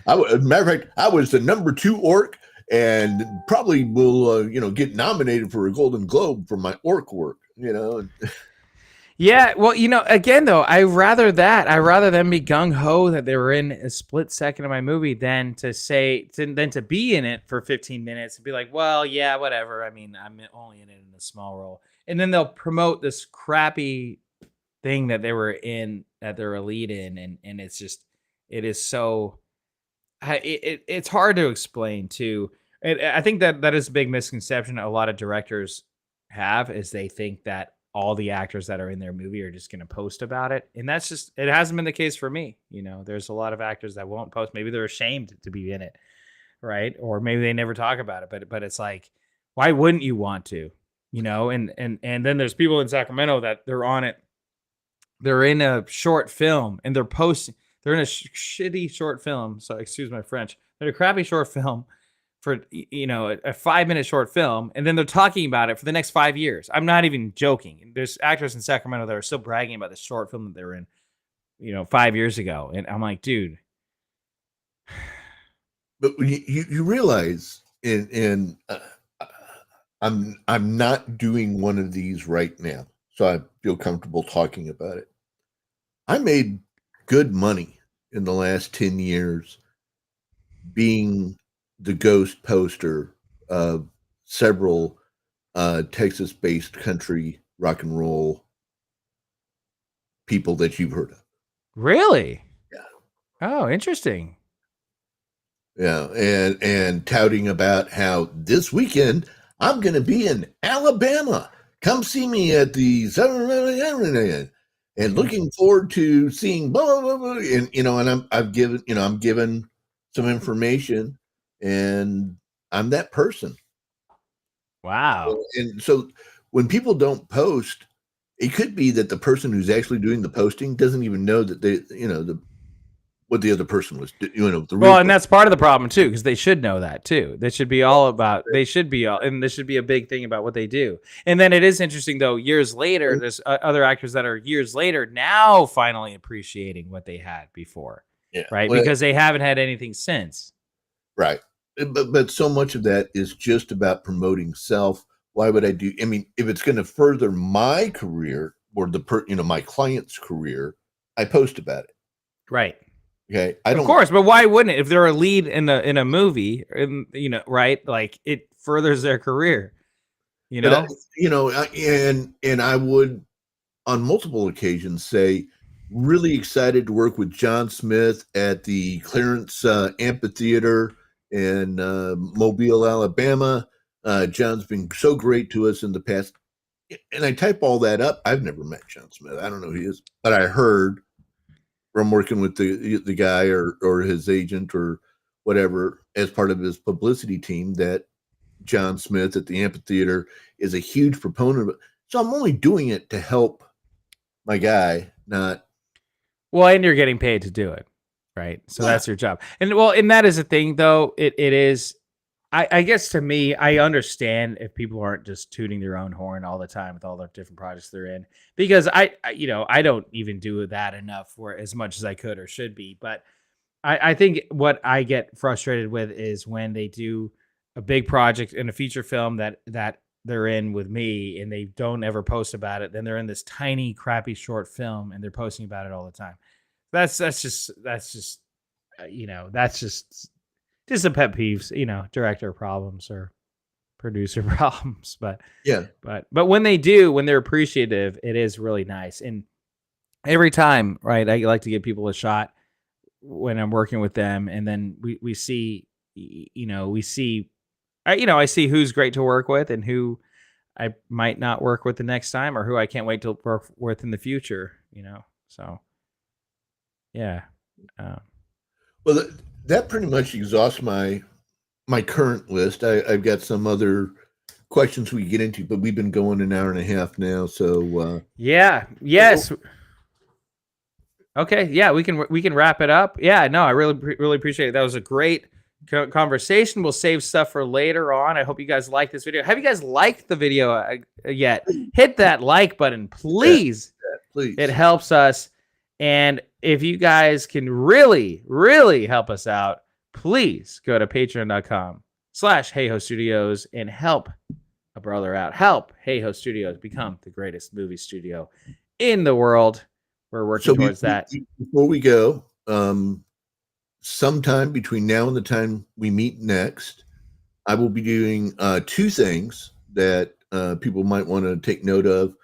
as a matter of fact, I was the number 2 orc, and probably will get nominated for a Golden Globe for my orc work. Yeah, well, again though, I rather them be gung ho that they were in a split second of my movie than to be in it for 15 minutes and be like, well, yeah, whatever. I mean, I'm only in it in a small role, and then they'll promote this crappy thing that they were in, that they're a lead in, and it's just, it is so, it's hard to explain too. I think that is a big misconception a lot of directors have, is they think that all the actors that are in their movie are just going to post about it. And that's just, it hasn't been the case for me. There's a lot of actors that won't post. Maybe they're ashamed to be in it. Right. Or maybe they never talk about it, but it's like, why wouldn't you want to, and then there's people in Sacramento that they're on it. They're in a short film and they're posting, they're in a shitty short film. So excuse my French. They're a crappy short film for, a 5-minute short film, and then they're talking about it for the next 5 years. I'm not even joking. There's actors in Sacramento that are still bragging about the short film that they were in, 5 years ago. And I'm like, dude. But you realize, I'm not doing one of these right now, so I feel comfortable talking about it. I made good money in the last 10 years being the ghost poster of several Texas-based country rock and roll people that you've heard of. Really? Yeah. Oh, interesting. Yeah, and touting about how this weekend I'm going to be in Alabama. Come see me at the and looking forward to seeing blah blah blah. And I'm given some information. And I'm that person. Wow. And so when people don't post, it could be that the person who's actually doing the posting doesn't even know that they, what the other person was, and that's part of the problem too, because they should know that too. They should be all about, and this should be a big thing about what they do. And then it is interesting though, years later, there's other actors that are years later now finally appreciating what they had before. Yeah. Right. Well, because they haven't had anything since. Right. But so much of that is just about promoting self. Why would I do? I mean, if it's going to further my career or my client's career, I post about it. Right. Okay. Of course, but why wouldn't it? If they're a lead in a movie, right? Like, it furthers their career. And I would on multiple occasions say, really excited to work with John Smith at the Clarence Amphitheater in Mobile, Alabama. John's been so great to us in the past. And I type all that up. I've never met John Smith. I don't know who he is, but I heard from working with the guy or his agent or whatever as part of his publicity team that John Smith at the amphitheater is a huge proponent of it. So I'm only doing it to help my guy, not. Well, and you're getting paid to do it, right? So that's your job. And that is a thing, though. It is. I guess to me, I understand if people aren't just tooting their own horn all the time with all the different projects they're in, because I don't even do that enough for as much as I could or should be. But I think what I get frustrated with is when they do a big project in a feature film that they're in with me and they don't ever post about it. Then they're in this tiny, crappy short film and they're posting about it all the time. That's just a pet peeves, director problems or producer problems. But Yeah. But when they're appreciative, it is really nice. And every time, right, I like to give people a shot when I'm working with them. And then we see, I see who's great to work with and who I might not work with the next time or who I can't wait to work with in the future, so yeah. Well, that pretty much exhausts my current list. I've got some other questions we can get into, but we've been going an hour and a half now. So yes. Okay, yeah, we can wrap it up. Yeah, no, I really appreciate it. That was a great conversation. We'll save stuff for later on. I hope you guys like this video. Have you guys liked the video yet? Hit that like button, please. Yeah, please. It helps us. And if you guys can really, really help us out, please go to patreon.com/Hayhoe Studios and help a brother out. Help Hayhoe Studios become the greatest movie studio in the world. We're working towards that. Before we go, sometime between now and the time we meet next, I will be doing two things that people might want to take note of.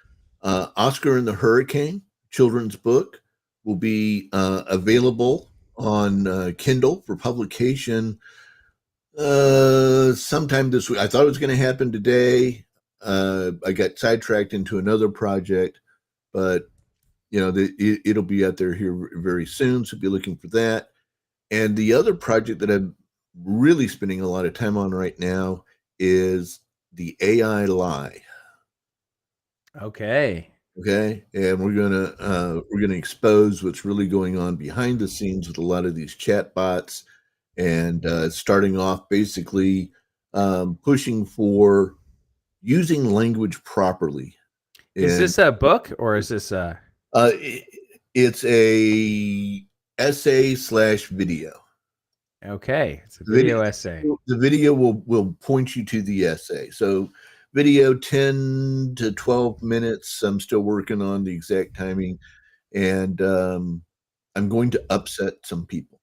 Oscar and the Hurricane children's book will be available on Kindle for publication sometime this week. I thought it was going to happen today. I got sidetracked into another project, but it'll be out there here very soon. So be looking for that. And the other project that I'm really spending a lot of time on right now is the AI Lie. Okay. And we're gonna expose what's really going on behind the scenes with a lot of these chat bots, and starting off basically pushing for using language properly. Is this a book or is this a? It's a essay/video. Okay, it's a video essay. The video will point you to the essay. So video 10 to 12 minutes. I'm still working on the exact timing, and I'm going to upset some people.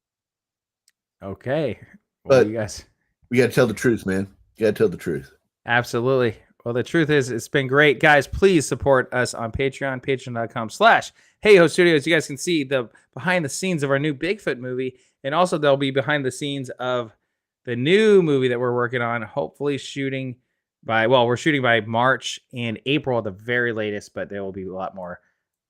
Okay. Well, but you guys, we got to tell the truth, man. You got to tell the truth. Absolutely. Well, the truth is, it's been great. Guys, please support us on Patreon, patreon.com/Hayhoe Studios. You guys can see the behind the scenes of our new Bigfoot movie. And also there'll be behind the scenes of the new movie that we're working on. Hopefully we're shooting by March and April at the very latest, but there will be a lot more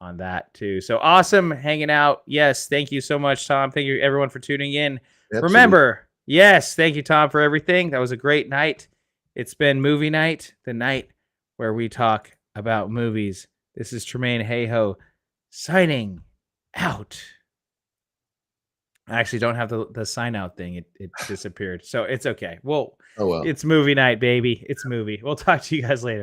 on that too. So awesome hanging out. Yes. Thank you so much, Tom. Thank you everyone for tuning in. Absolutely. Remember, yes. Thank you, Tom, for everything. That was a great night. It's been movie night, the night where we talk about movies. This is Tremaine Hayhoe signing out. I actually don't have the sign out thing. It disappeared. So it's okay. Well, oh well. It's movie night, baby. It's movie. We'll talk to you guys later.